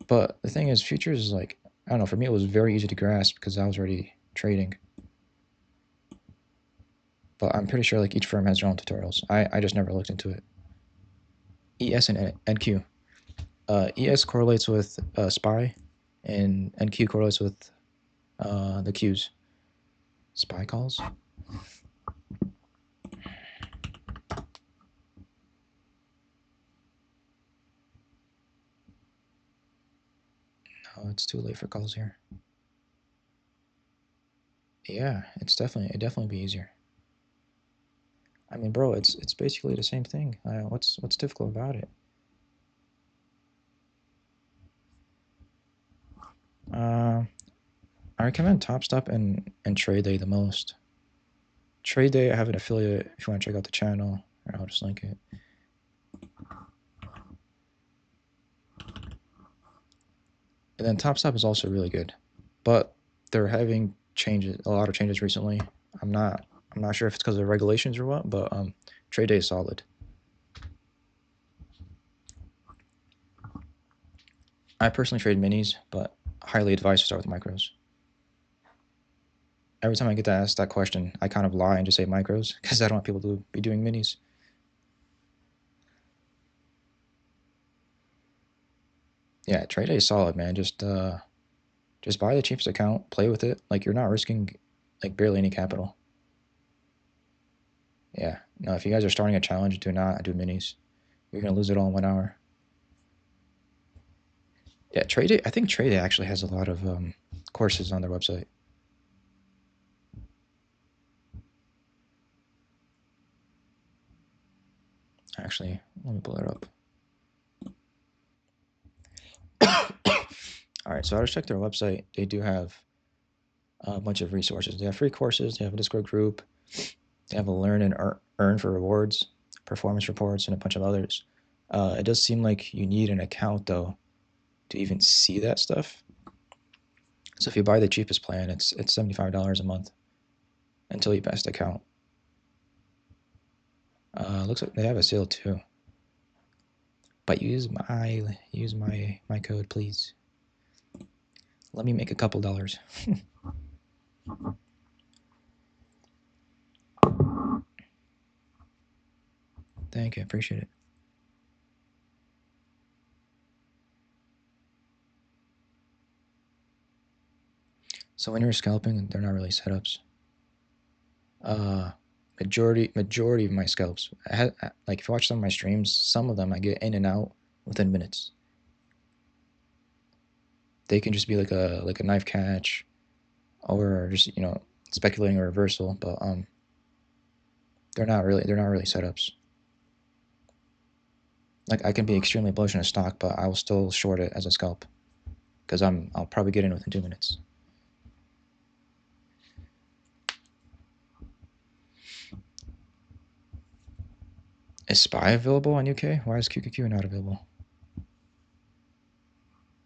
But the thing is, futures is like, I don't know, for me it was very easy to grasp because I was already trading. But I'm pretty sure like each firm has their own tutorials. I just never looked into it. ES and NQ. ES correlates with SPY, and NQ correlates with the Qs. SPY calls? No, it's too late for calls here. Yeah, it definitely be easier. I mean, bro, it's basically the same thing. What's difficult about it? I recommend TopStop and Trade Day the most. Trade Day, I have an affiliate if you want to check out the channel, or I'll just link it. And then TopStop is also really good, but they're having a lot of changes recently. I'm not sure if it's because of the regulations or what, but Trade Day is solid. I personally trade minis, but highly advise to start with micros. Every time I get to ask that question, I kind of lie and just say micros because I don't want people to be doing minis. Yeah, Trade Day is solid, man. Just buy the cheapest account, play with it. Like you're not risking like barely any capital. Yeah. No, if you guys are starting a challenge, do not do minis. You're gonna lose it all in 1 hour. Yeah, Trade Day. I think Trade Day actually has a lot of courses on their website. Actually, let me pull it up. All right, so I just checked their website. They do have a bunch of resources. They have free courses. They have a Discord group. They have a learn and earn for rewards, performance reports, and a bunch of others. It does seem like you need an account though to even see that stuff. So if you buy the cheapest plan, it's $75 a month until you best account. Looks like they have a sale too. But use my code, please. Let me make a couple dollars. Thank you, I appreciate it. So when you're scalping, they're not really setups. Majority of my scalps, like if you watch some of my streams, some of them I get in and out within minutes. They can just be like a knife catch, or just speculating a reversal, but they're not really setups. Like I can be extremely bullish in a stock, but I will still short it as a scalp because I'll probably get in within 2 minutes. Is SPY available on UK? Why is QQQ not available?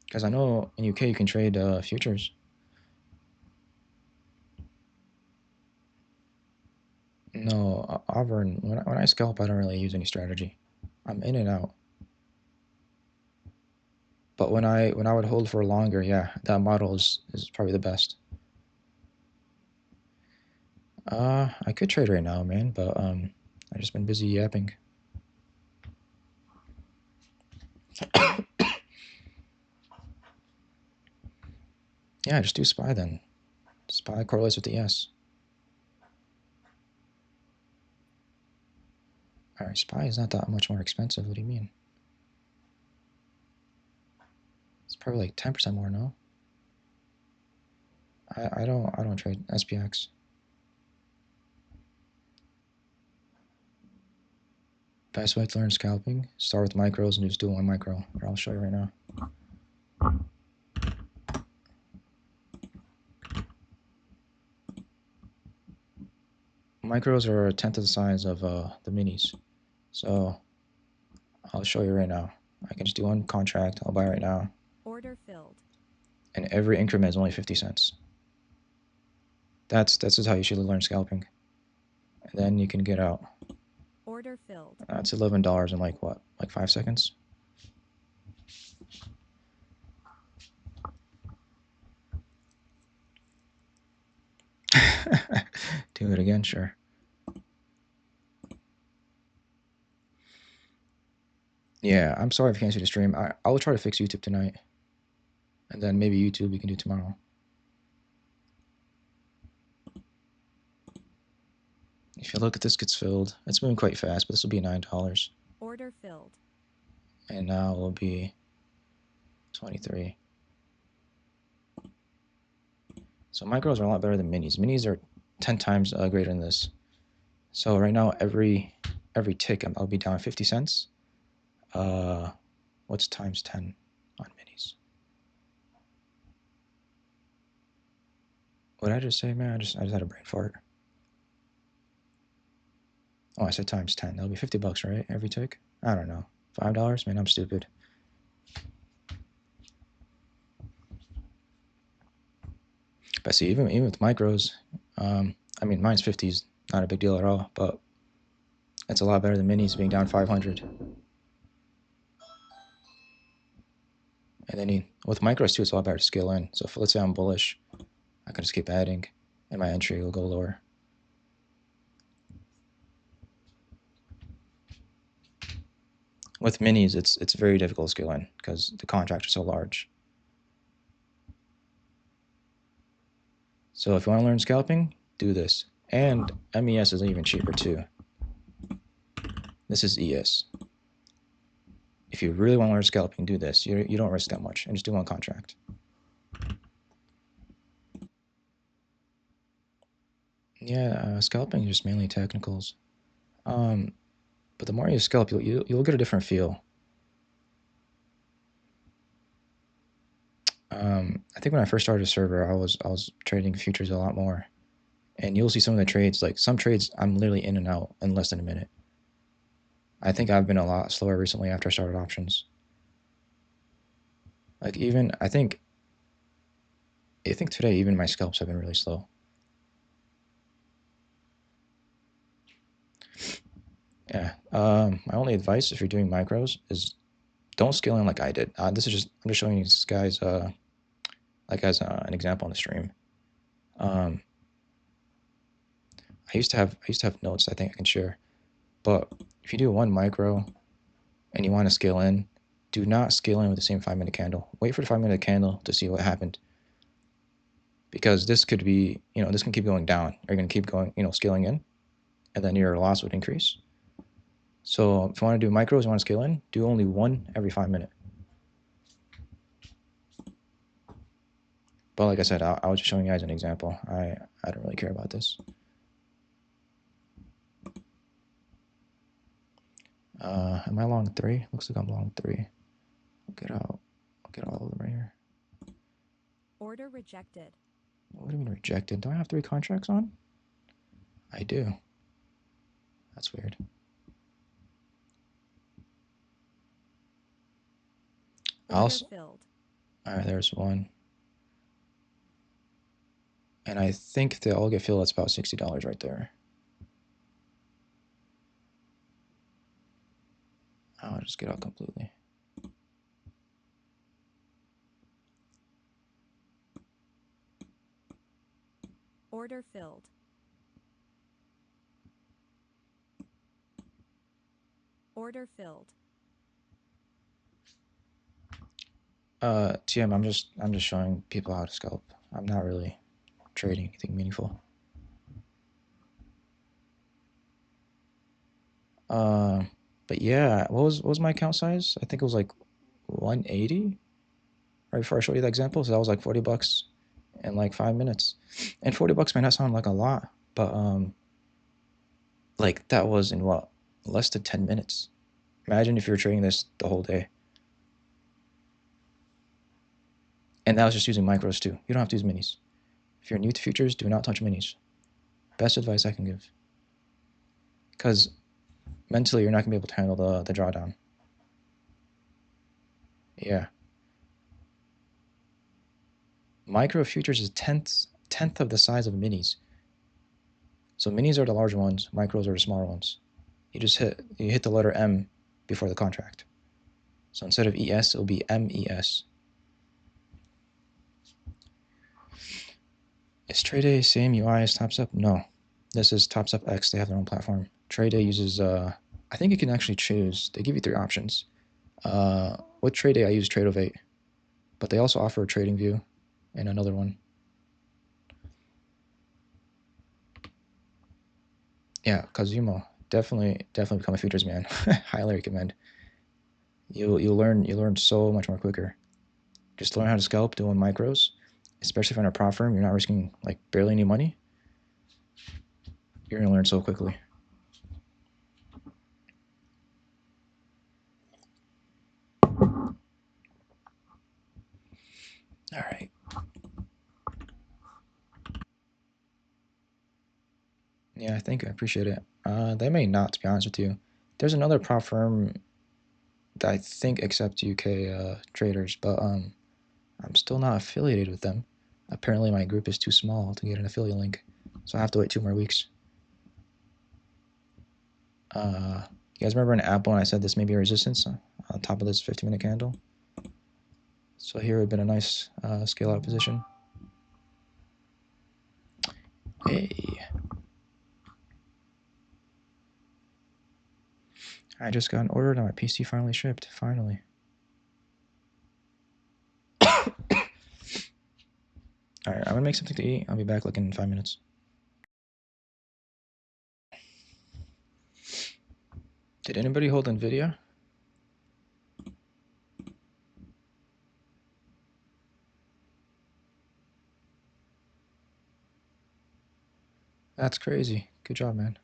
Because I know in UK you can trade futures. No, Auburn. When I scalp, I don't really use any strategy. I'm in and out. But when I would hold for longer, yeah, that model is probably the best. I could trade right now, man, but I just been busy yapping. Yeah, just do SPY then. SPY correlates with the ES. Alright, SPY is not that much more expensive. What do you mean? It's probably like 10% more, no? I don't trade SPX. Best way to learn scalping, start with micros and just do one micro. Here, I'll show you right now. Micros are a tenth of the size of the minis. So I'll show you right now. I can just do one contract. I'll buy right now. Order filled. And every increment is only 50 cents. That's just how you should learn scalping. And then you can get out. Order filled. That's $11 in like what? Like 5 seconds? Do it again, sure. Yeah, I'm sorry if you can't see the stream. I will try to fix YouTube tonight. And then maybe YouTube we can do tomorrow. If you look at this gets filled, it's moving quite fast, but this will be $9. Order filled. And now it will be 23. So micros are a lot better than minis. Minis are 10 times greater than this. So right now, every tick, I'll be down 50 cents. What's times 10 on minis? What did I just say, man? I just had a brain fart. Oh, I said times 10. That'll be $50, right? Every tick? I don't know. $5? Man, I'm stupid. But see, even with micros, I mean, mine's 50 is not a big deal at all, but it's a lot better than minis being down 500. And then with micros too, it's a lot better to scale in. So if, let's say I'm bullish, I can just keep adding, and my entry will go lower. With minis, it's very difficult to scale in because the contracts are so large. So if you want to learn scalping, do this. And MES is even cheaper too. This is ES. If you really want to learn scalping, do this. You don't risk that much, and just do one contract. Yeah, scalping is just mainly technicals. But the more you scalp, you'll get a different feel. I think when I first started a server, I was trading futures a lot more, and you'll see some of the trades. Like some trades, I'm literally in and out in less than a minute. I think I've been a lot slower recently after I started options. Like even I think today even my scalps have been really slow. Yeah. My only advice if you're doing micros is don't scale in like I did. I'm just showing you guys like as an example on the stream. I used to have notes I think I can share, but if you do one micro and you want to scale in, do not scale in with the same 5-minute candle. Wait for the 5-minute candle to see what happened, because this could be, this can keep going down. You're going to keep going, scaling in, and then your loss would increase. So if you want to do micros, you want to scale in, do only one every 5 minutes. But like I said, I was just showing you guys an example. I don't really care about this. Am I long 3? Looks like I'm long 3. I'll get out. I'll get all of them right here. Order rejected. What do you mean rejected? Do I have 3 contracts on? I do. That's weird. Order filled. All right, there's one. And I think they all get filled. That's about $60 right there. I'll just get out completely. Order filled. Order filled. TM, I'm just showing people how to scalp. I'm not really trading anything meaningful. But yeah, what was my account size? I think it was like 180 right before I showed you the example. So that was like $40 in like 5 minutes. And $40 may not sound like a lot, but like that was in what, less than 10 minutes. Imagine if you were trading this the whole day. And that was just using micros too. You don't have to use minis. If you're new to futures, do not touch minis. Best advice I can give. Because mentally, you're not gonna be able to handle the drawdown. Yeah. Micro futures is tenth of the size of minis. So minis are the large ones, micros are the smaller ones. You hit the letter M before the contract. So instead of ES, it'll be MES. Is TradeA same UI as TopSup? No. This is TopSup X. They have their own platform. TradeA uses, I think you can actually choose. They give you 3 options. With TradeA, I use Trade08. But they also offer a trading view and another one. Yeah, Kazumo. Definitely become a futures man. Highly recommend. You'll learn so much more quicker. Just learn how to scalp doing micros, especially if you're in a prop firm. You're not risking like barely any money. You're gonna learn so quickly. All right. Yeah, I think I appreciate it. They may not, to be honest with you. There's another prop firm that I think accepts UK traders, but I'm still not affiliated with them. Apparently, my group is too small to get an affiliate link, so I have to wait 2 more weeks. You guys remember in Apple when I said this may be a resistance on top of this 50-minute candle? So here would have been a nice scale out position. Hey. I just got an order and my PC finally shipped. Finally. Alright, I'm gonna make something to eat. I'll be back like in 5 minutes. Did anybody hold Nvidia? That's crazy. Good job, man.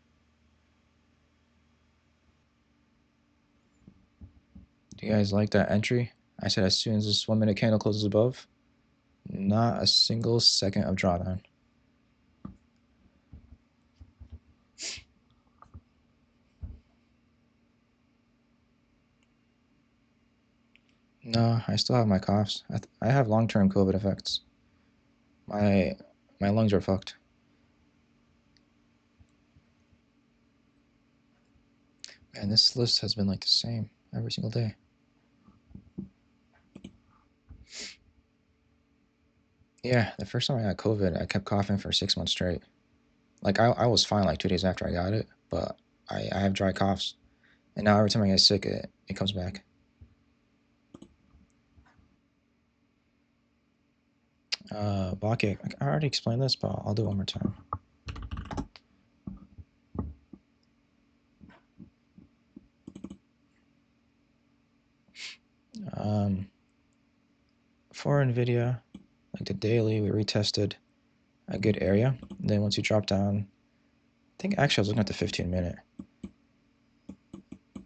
Do you guys like that entry? I said as soon as this 1 minute candle closes above, not a single second of drawdown. No, I still have my coughs. I have long-term COVID effects. My lungs are fucked. Man, this list has been like the same every single day. Yeah, the first time I got COVID, I kept coughing for 6 months straight. Like, I was fine like 2 days after I got it, but I have dry coughs. And now every time I get sick, it comes back. Baki, I already explained this, but I'll do it one more time. For Nvidia, like the daily, we retested a good area. Then once you drop down, I think actually I was looking at the 15-minute.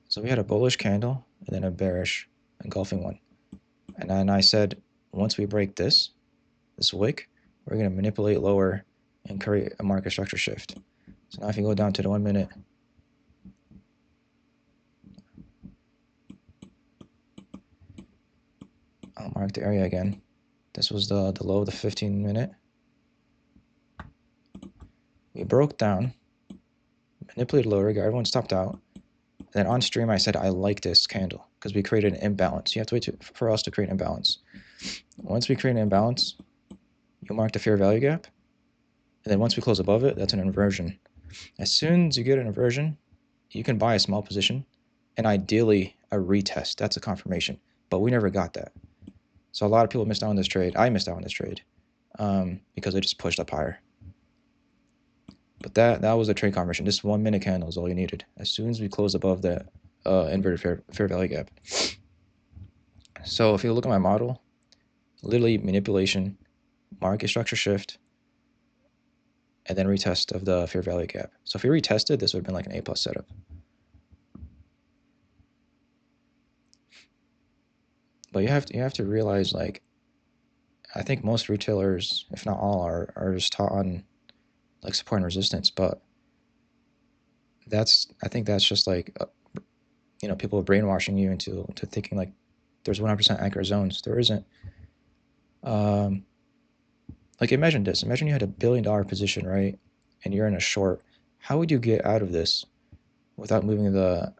So we had a bullish candle and then a bearish engulfing one. And then I said, once we break this wick, we're going to manipulate lower and create a market structure shift. So now if you go down to the 1 minute, I'll mark the area again. This was the low of the 15-minute. We broke down, manipulated lower, got everyone stopped out. And then on stream, I said, I like this candle because we created an imbalance. You have to wait for us to create an imbalance. Once we create an imbalance, you'll mark the fair value gap. And then once we close above it, that's an inversion. As soon as you get an inversion, you can buy a small position, and ideally a retest. That's a confirmation. But we never got that. So a lot of people missed out on this trade. I missed out on this trade because it just pushed up higher. But that was a trade confirmation. This 1 minute candle is all you needed. As soon as we close above that inverted fair value gap. So if you look at my model, literally manipulation, market structure shift, and then retest of the fair value gap. So if we retested, this would have been like an A+ setup. But you have to realize, like, I think most retailers, if not all, are just taught on like support and resistance. But I think that's just like people are brainwashing you into thinking like there's 100% accurate zones. There isn't. Like imagine this. Imagine you had $1 billion position, right? And you're in a short. How would you get out of this without moving the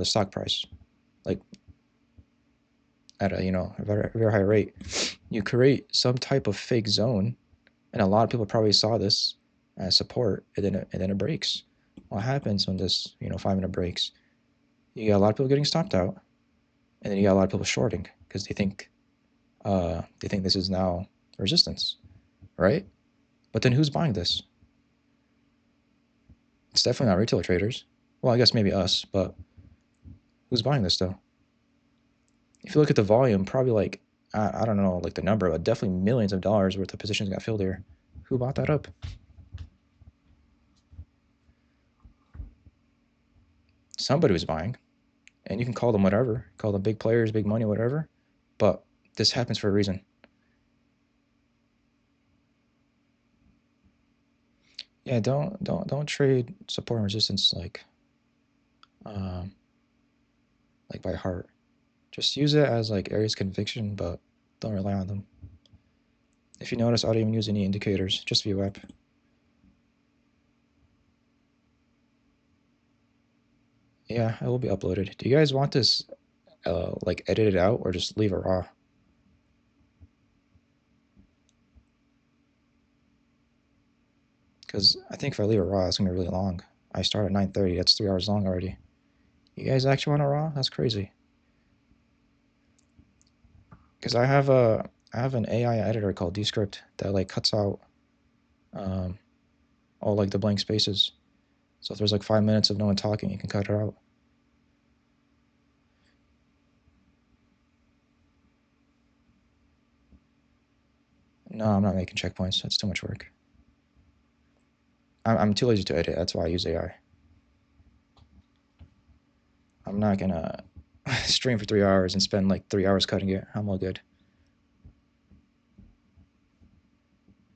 stock price, like at a very, very high rate? You create some type of fake zone, and a lot of people probably saw this as support, and then it breaks. What happens when this 5-minute breaks? You got a lot of people getting stopped out, and then you got a lot of people shorting because they think this is now resistance, right? But then who's buying this? It's definitely not retail traders. Well, I guess maybe us, but who's buying this though? If you look at the volume, probably like I don't know like the number, but definitely millions of dollars worth of positions got filled here. Who bought that up? Somebody was buying, and you can call them whatever, call them big players, big money, whatever, but this happens for a reason. Yeah, don't trade support and resistance like by heart. Just use it as like areas of conviction, but don't rely on them. If you notice, I don't even use any indicators, just VWAP. Yeah, it will be uploaded. Do you guys want this like edited out or just leave it raw? Because I think if I leave it raw, it's gonna be really long. I start at 9:30. That's 3 hours long already. You guys actually want it raw? That's crazy. Because I have an AI editor called Descript that like cuts out all like the blank spaces. So if there's like 5 minutes of no one talking, you can cut it out. No, I'm not making checkpoints. That's too much work. I'm too lazy to edit. That's why I use AI. I'm not gonna stream for 3 hours and spend like 3 hours cutting it. I'm all good.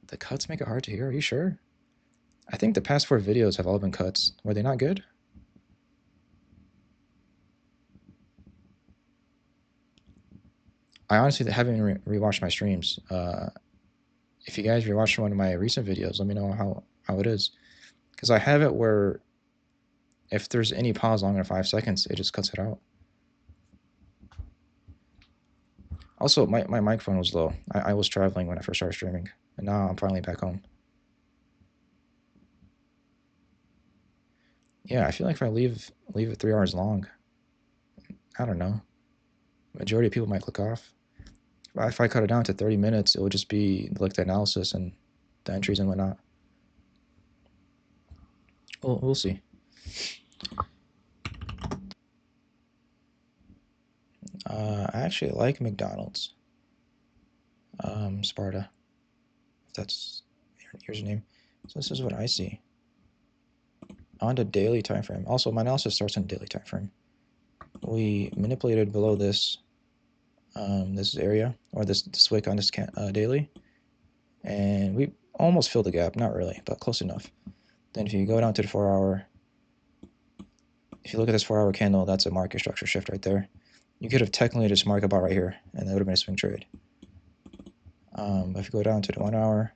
The cuts make it hard to hear. Are you sure? I think the past 4 videos have all been cuts. Were they not good? I honestly haven't rewatched my streams. If you guys rewatched one of my recent videos, let me know how it is. Because I have it where if there's any pause longer than 5 seconds, it just cuts it out. Also, my microphone was low. I was traveling when I first started streaming, and now I'm finally back home. Yeah, I feel like if I leave it 3 hours long, I don't know. Majority of people might click off. If I cut it down to 30 minutes, it would just be like the analysis and the entries and whatnot. We'll see. I actually like McDonald's. Sparta. If that's here's your name. So this is what I see on the daily time frame. Also, my analysis starts on daily time frame. We manipulated below this this area or this wick on this daily, and we almost filled the gap. Not really, but close enough. Then if you go down to the 4-hour, if you look at this 4-hour candle, that's a market structure shift right there. You could have technically just marked about right here, and that would have been a swing trade. If you go down to the 1 hour,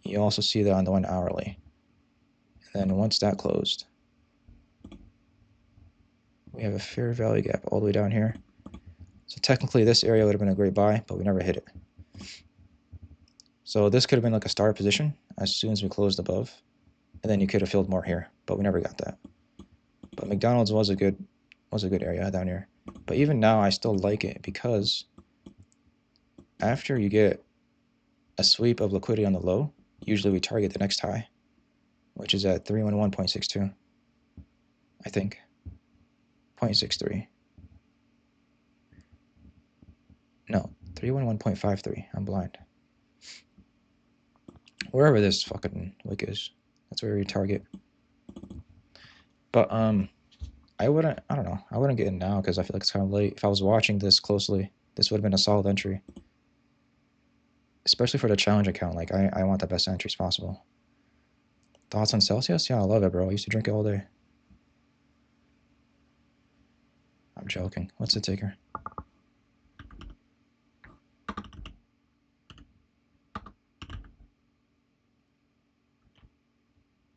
you also see that on the 1 hourly. And then once that closed, we have a fair value gap all the way down here. So technically this area would have been a great buy, but we never hit it. So this could have been like a start position as soon as we closed above, and then you could have filled more here, but we never got that. But McDonald's was a good area down here. But even now, I still like it because after you get a sweep of liquidity on the low, usually we target the next high, which is at 311.62, I think. 0.63. No, 311.53. I'm blind. Wherever this fucking wick is, that's where we target. But I don't know. I wouldn't get in now because I feel like it's kind of late. If I was watching this closely, this would have been a solid entry. Especially for the challenge account. Like, I want the best entries possible. Thoughts on Celsius? Yeah, I love it, bro. I used to drink it all day. I'm joking. What's the ticker?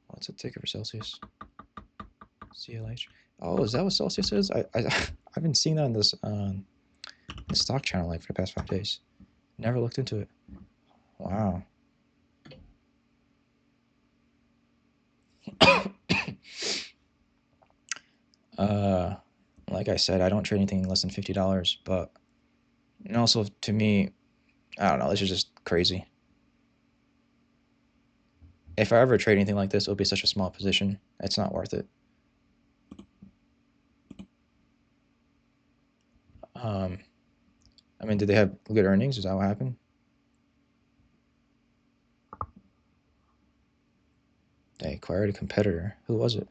What's the ticker for Celsius? CLH. Oh, is that what Celsius is? I've been seeing that on this the stock channel like for the past 5 days. Never looked into it. Wow. Like I said, I don't trade anything less than $50, but and also to me, I don't know, this is just crazy. If I ever trade anything like this, it'll be such a small position. It's not worth it. I mean, did they have good earnings? Is that what happened? They acquired a competitor. Who was it?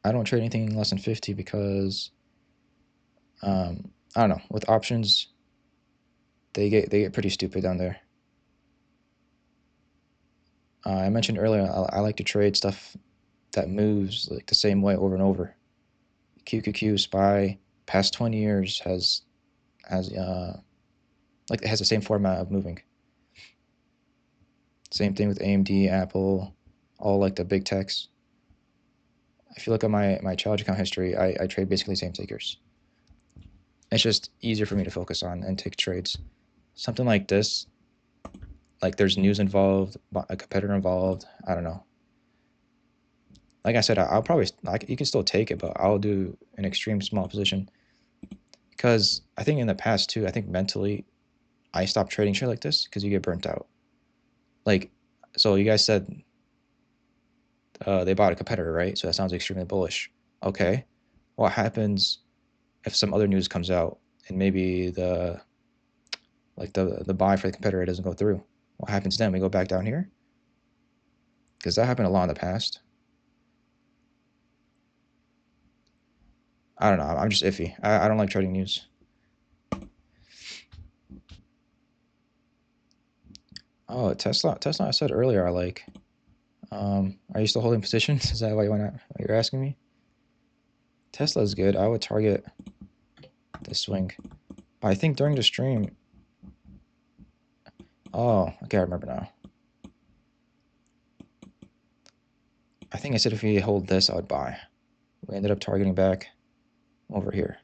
I don't trade anything less than 50 because I don't know. With options, they get pretty stupid down there. I mentioned earlier I like to trade stuff that moves like the same way over and over. QQQ SPY past 20 years has like it has the same format of moving. Same thing with AMD, Apple, all like the big techs. If you look at my challenge account history, I trade basically the same tickers. It's just easier for me to focus on and take trades. Something like this, like there's news involved, a competitor involved. I don't know. Like I said, I'll probably you can still take it, but I'll do an extreme small position because I think in the past too, I think mentally, I stopped trading shit like this because you get burnt out. Like, so you guys said they bought a competitor, right? So that sounds extremely bullish. Okay, what happens if some other news comes out and maybe the buy for the competitor doesn't go through? What happens then? We go back down here? Because that happened a lot in the past. I don't know. I'm just iffy. I don't like trading news. Oh, Tesla. I said earlier I like. Are you still holding positions? Is that what you're asking me? Tesla is good. I would target the swing. But I think during the stream. Oh, okay, I remember now. I think I said if we hold this, I would buy. We ended up targeting back over here.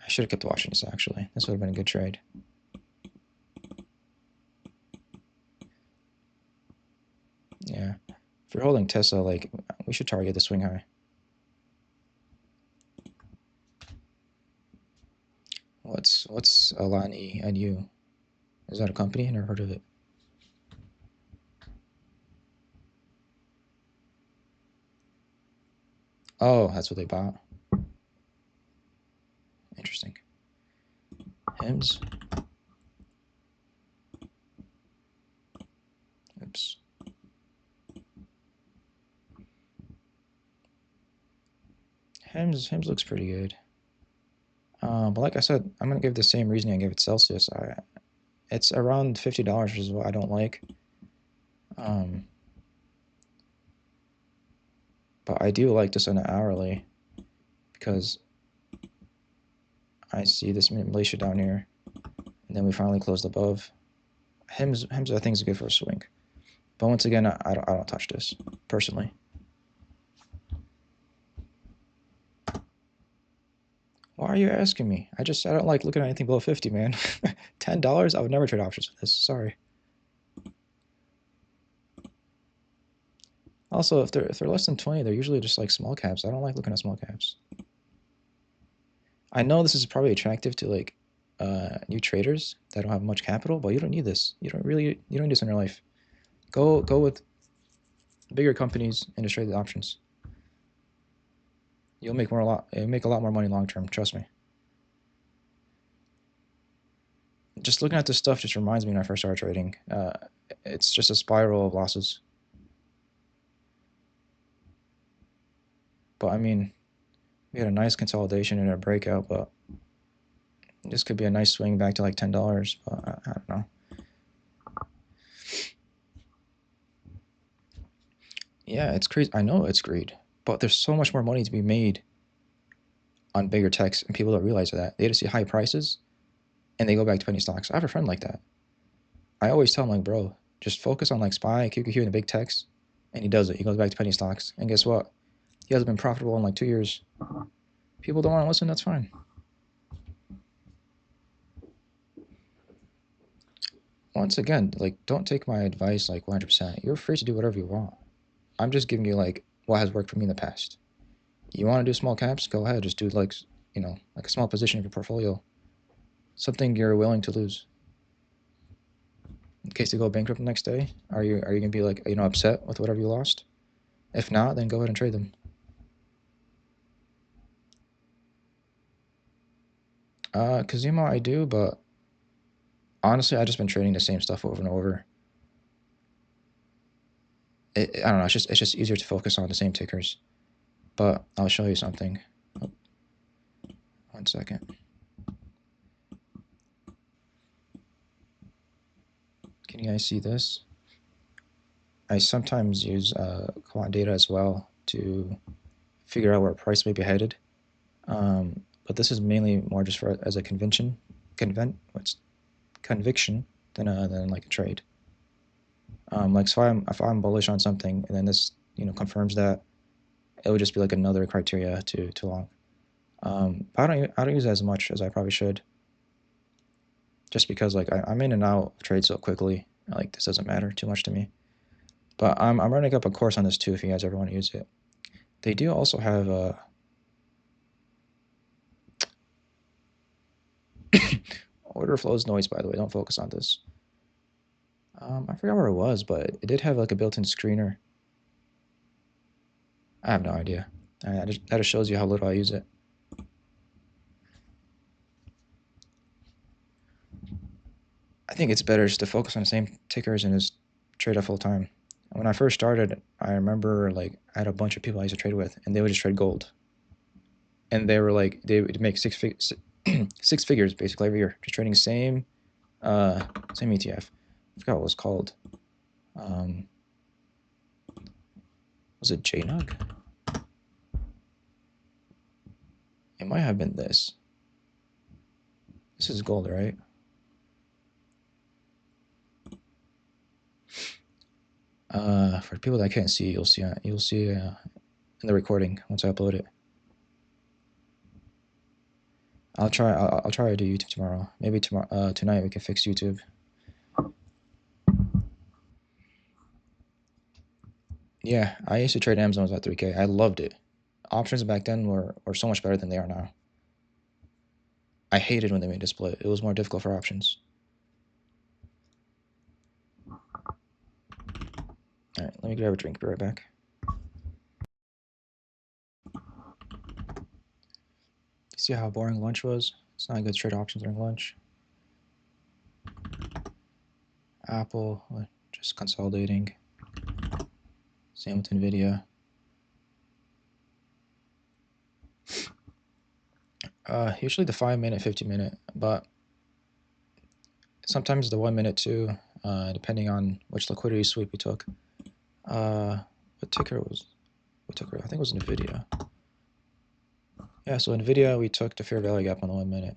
I should have kept watching this, actually. This would have been a good trade. Yeah. If we're holding Tesla, like, we should target the swing high. What's Alani and you? Is that a company? I never heard of it. Oh, that's what they bought. Interesting. Hems. Oops. Hems looks pretty good. But like I said, I'm gonna give the same reasoning I gave it Celsius. It's around $50, which is what I don't like. But I do like this on an hourly because I see this manipulation down here, and then we finally closed above. Hems I think is good for a swing, but once again, I don't touch this personally. Why are you asking me? I don't like looking at anything below 50, man. $10? I would never trade options with this. Sorry. Also, if they're less than 20, they're usually just like small caps. I don't like looking at small caps. I know this is probably attractive to like new traders that don't have much capital, but you don't need this. You don't need this in your life. Go with bigger companies and just trade the options. You'll make make a lot more money long term. Trust me. Just looking at this stuff just reminds me when I first started trading. It's just a spiral of losses. But I mean, we had a nice consolidation and a breakout, but this could be a nice swing back to like $10. But I don't know. Yeah, it's crazy. I know it's greed, but there's so much more money to be made on bigger techs, and people don't realize that. They just see high prices, and they go back to penny stocks. I have a friend like that. I always tell him, like, bro, just focus on like SPY, QQQ, and the big techs, and he does it. He goes back to penny stocks, and guess what? He hasn't been profitable in like 2 years. People don't want to listen. That's fine. Once again, like, don't take my advice like 100%. You're free to do whatever you want. I'm just giving you like what has worked for me in the past. You want to do small caps? Go ahead. Just do like, like a small position of your portfolio. Something you're willing to lose. In case they go bankrupt the next day, are you gonna be like, upset with whatever you lost? If not, then go ahead and trade them. Kazuma, I do, but honestly, I've just been trading the same stuff over and over. I don't know. It's just easier to focus on the same tickers. But I'll show you something. Oh, 1 second. Can you guys see this? I sometimes use quant data as well to figure out where price may be headed. But this is mainly more just as a conviction than like a trade. Like, so if I'm bullish on something and then this confirms that, it would just be like another criteria to long. But I don't use it as much as I probably should, just because like I'm in and out of trades so quickly. Like, this doesn't matter too much to me. But I'm running up a course on this too if you guys ever want to use it. They do also have order flows noise, by the way. Don't focus on this. I forgot where it was, but it did have like a built-in screener. I have no idea. That just shows you how little I use it. I think it's better just to focus on the same tickers and just trade at full time. When I first started, I remember like I had a bunch of people I used to trade with, and they would just trade gold. And they were like, they would make six figures basically every year, just trading same ETF. I forgot what it was called. Was it JNUG? It might have been this. This is gold, right? For people that can't see, you'll see in the recording once I upload it. I'll try to do YouTube tomorrow. Maybe tonight we can fix YouTube. Yeah, I used to trade Amazon at 3K. I loved it. Options back then were so much better than they are now. I hated when they made a split. It was more difficult for options. All right, let me grab a drink. Be right back. See how boring lunch was? It's not good to trade options during lunch. Apple, just consolidating. Same with Nvidia. Usually the 5-minute, 50-minute, but sometimes the 1 minute too, depending on which liquidity sweep we took. What ticker? I think it was Nvidia. Yeah, so Nvidia, we took the fair value gap on the 1 minute,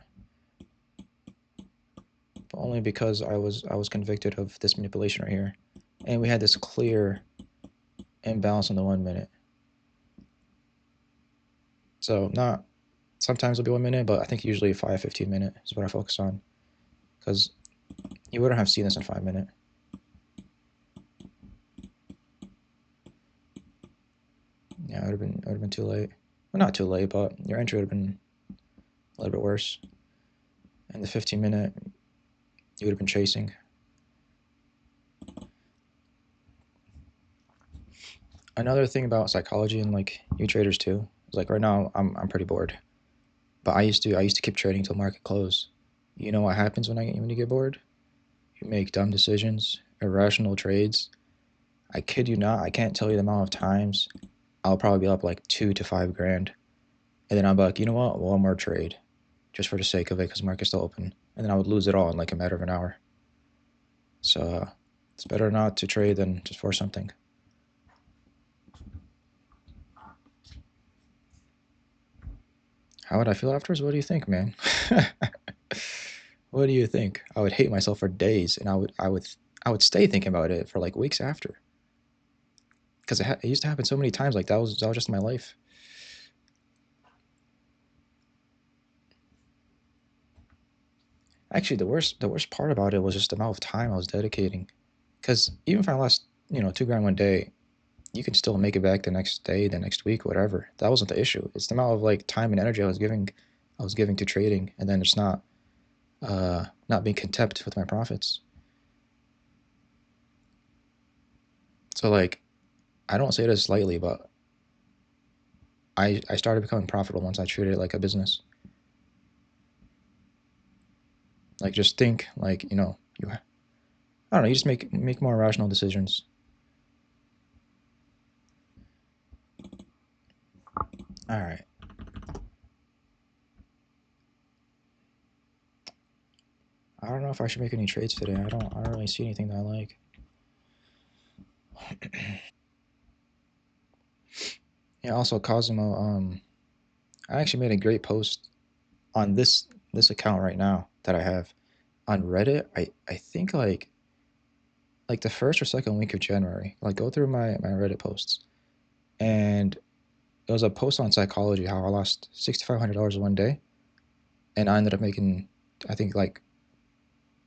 but only because I was convicted of this manipulation right here, and we had this clear imbalance on the 1 minute. So it's sometimes it'll be 1 minute, but I think usually 15 minute is what I focus on, because you wouldn't have seen this in 5 minute. Yeah, it would have been too late. Well, not too late, but your entry would have been a little bit worse. And the 15 minute, you would have been chasing. Another thing about psychology and like you traders too is like right now I'm pretty bored, but I used to keep trading till market close. You know what happens when you get bored? You make dumb decisions, irrational trades. I kid you not, I can't tell you the amount of times I'll probably be up like 2 to 5 grand, and then I'm like, you know what, one more trade, just for the sake of it, because market's still open, and then I would lose it all in like a matter of an hour. So it's better not to trade than just for something. How would I feel afterwards? What do you think, man? What do you think? I would hate myself for days, and I would stay thinking about it for like weeks after, because it used to happen so many times. Like that was just my life. Actually, the worst part about it was just the amount of time I was dedicating. Because even if I lost 2 grand one day, you can still make it back the next day, the next week, whatever. That wasn't the issue. It's the amount of like time and energy I was giving to trading, and then it's not being content with my profits. So like I don't say this lightly, but I started becoming profitable once I treated it like a business. Like just think like you I don't know, you just make more rational decisions. All right. I don't know if I should make any trades today. I don't really see anything that I like. Yeah, also Cosmo, I actually made a great post on this account right now that I have on Reddit. I think like the first or second week of January. Like go through my Reddit posts, and it was a post on psychology, how I lost $6,500 in one day, and I ended up making, I think like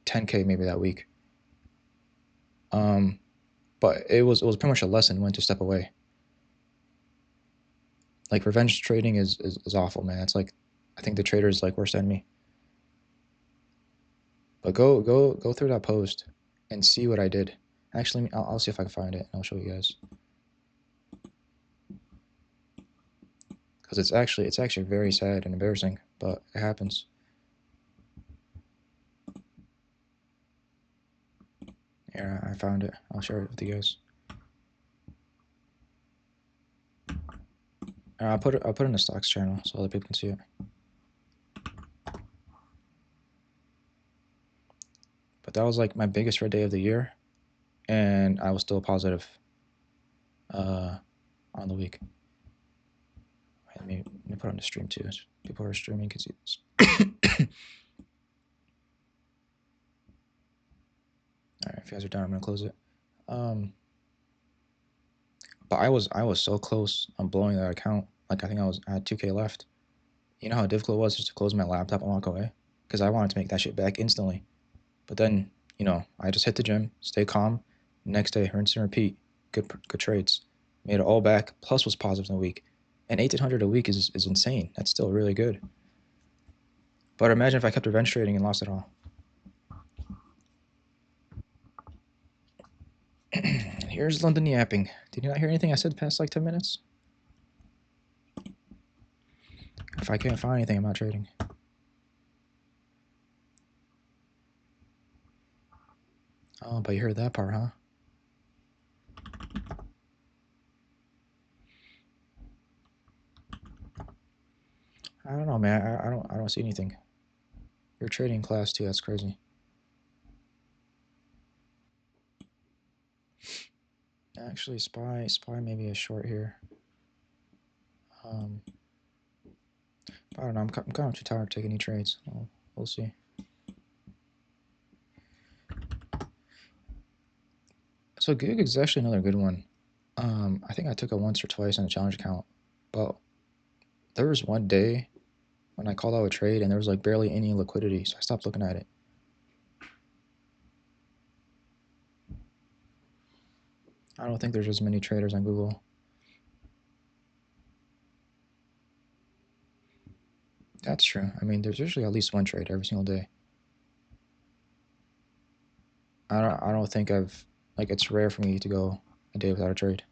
10K maybe that week. Um, but it was pretty much a lesson when to step away. Like revenge trading is awful, man. It's like I think the trader is like worst enemy. But go through that post and see what I did. Actually, I'll see if I can find it, and I'll show you guys. Because it's actually very sad and embarrassing, but it happens. Yeah, I found it. I'll share it with you guys. I'll put it in the stocks channel so other people can see it. But that was like my biggest red day of the year, and I was still positive uh, on the week. Let me put it on the stream too. So people who are streaming can see this. All right, if you guys are done, I'm gonna close it. But I was so close on blowing that account. Like I had 2K left. You know how difficult it was just to close my laptop and walk away? Because I wanted to make that shit back instantly. But then, I just hit the gym, stay calm. Next day, rinse and repeat. Good trades. Made it all back, plus was positive in a week. And 1,800 a week is insane. That's still really good. But imagine if I kept revenge trading and lost it all. Here's London yapping. Did you not hear anything I said the past like 10 minutes? If I can't find anything, I'm not trading. Oh, but you heard that part, huh? I don't know, man. I don't see anything. You're trading class too. That's crazy. Actually, spy maybe a short here. Um, I don't know. I'm kind of too tired to take any trades. We'll see. So Gig is actually another good one. I think I took it once or twice on a challenge account, but there was one day. when I called out a trade and there was like barely any liquidity, so I stopped looking at it. I don't think there's as many traders on Google. That's true. I mean, there's usually at least one trade every single day. I don't think I've like it's rare for me to go a day without a trade.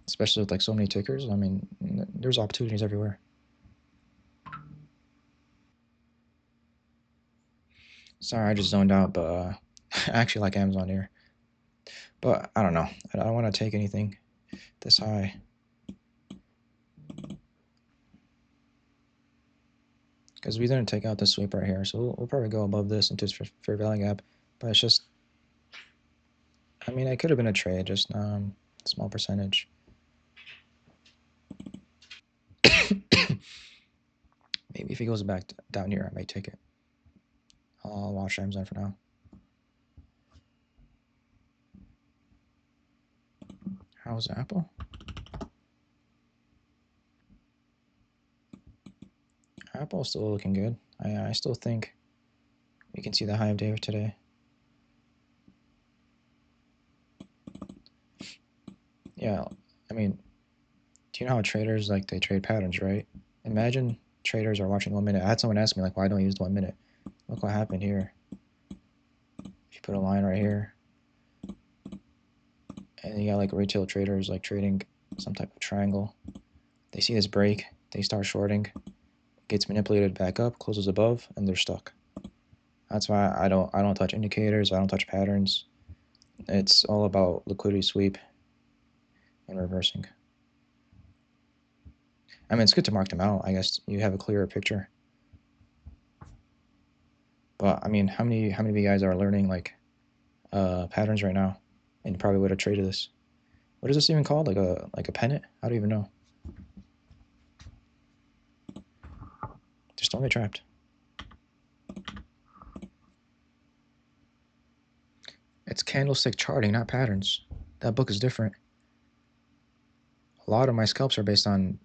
Especially with like so many tickers. I mean, there's opportunities everywhere. Sorry, I just zoned out, but I actually like Amazon here. But I don't know. I don't want to take anything this high. Because we didn't take out the sweep right here, so we'll probably go above this into fair value gap. But it's just, I mean, it could have been a trade, just small percentage. Maybe if he goes back down here, I might take it. I'll watch Amazon for now. How's Apple? Apple's still looking good. I still think we can see the high of day today. Yeah, I mean, do you know how traders, like, they trade patterns, right? Imagine traders are watching 1 minute. I had someone ask me, like, why don't you use the 1 minute? Look what happened here. If you put a line right here, and you got, like, retail traders, like, trading some type of triangle. They see this break, they start shorting, gets manipulated back up, closes above, and they're stuck. That's why I don't touch indicators, I don't touch patterns. It's all about liquidity sweep and reversing. I mean, it's good to mark them out. I guess you have a clearer picture. But I mean, how many of you guys are learning like patterns right now, and you probably would have traded this? What is this even called? Like a pennant? I don't even know. Just don't get trapped. It's candlestick charting, not patterns. That book is different. A lot of my scalps are based on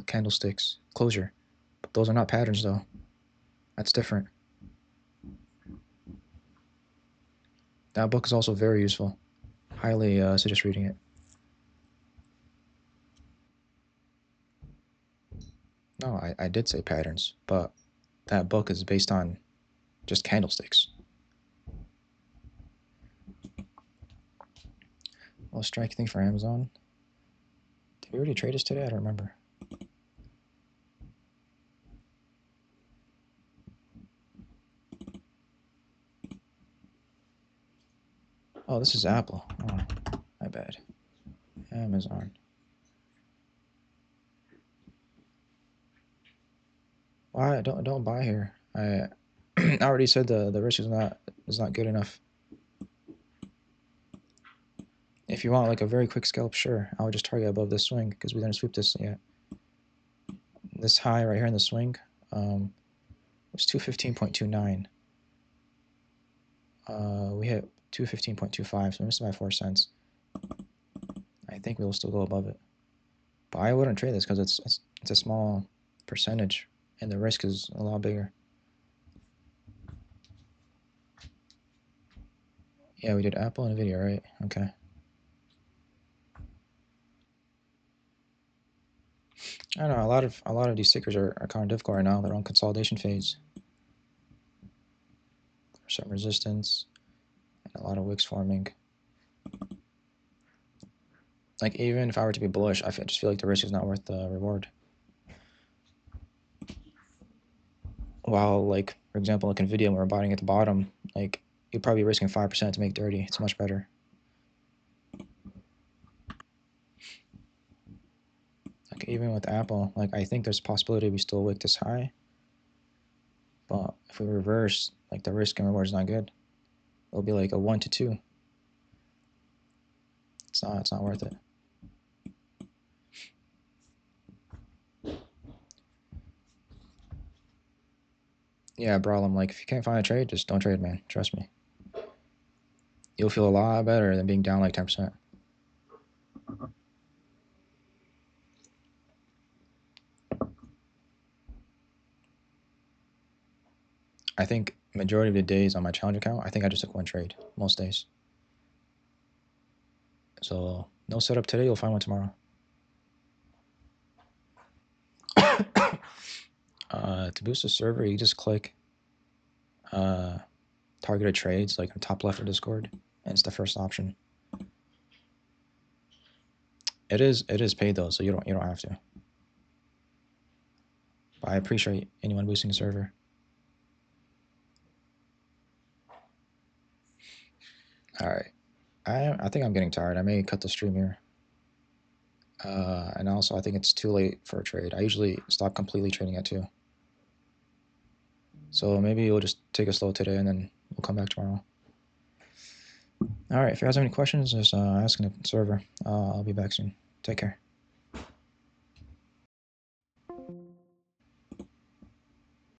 candlesticks, closure. But those are not patterns, though. That's different. That book is also very useful. Highly suggest reading it. No, I did say patterns, but that book is based on just candlesticks. Well, strike thing for Amazon. Did we already trade this today? I don't remember. Oh, this is Apple. Oh, my bad. Amazon. Why don't buy here? I I already said the risk is not good enough. If you want like a very quick scalp, sure. I would just target above this swing because we didn't sweep this yet. This high right here in the swing was 215.29. We hit 215.25, so we missed by 4 cents. I think we'll still go above it. But I wouldn't trade this because it's a small percentage and the risk is a lot bigger. Yeah, we did Apple and Nvidia, right? Okay. I don't know, a lot of these stickers are kind of difficult right now. They're on consolidation phase. There's some resistance and a lot of wicks forming. Like even if I were to be bullish, I just feel like the risk is not worth the reward. While like for example, like Nvidia, when we're buying at the bottom, like you're probably risking 5% to make 30. It's much better. Like even with Apple, like I think there's a possibility we still wick this high. But if we reverse, like the risk and reward is not good. It'll be like a 1 to 2. It's not worth it. Yeah, problem. Like if you can't find a trade, just don't trade, man. Trust me. You'll feel a lot better than being down like 10%. I think majority of the days on my challenge account, I think I just took one trade most days. So no setup today, you'll find one tomorrow. To boost the server, you just click targeted trades, like on top left of Discord, and it's the first option. It is paid though, so you don't have to. But I appreciate anyone boosting the server. All right, I think I'm getting tired. I may cut the stream here. And also, I think it's too late for a trade. I usually stop completely trading at 2. So maybe we'll just take it slow today, and then we'll come back tomorrow. All right, if you guys have any questions, just ask in the server. I'll be back soon. Take care.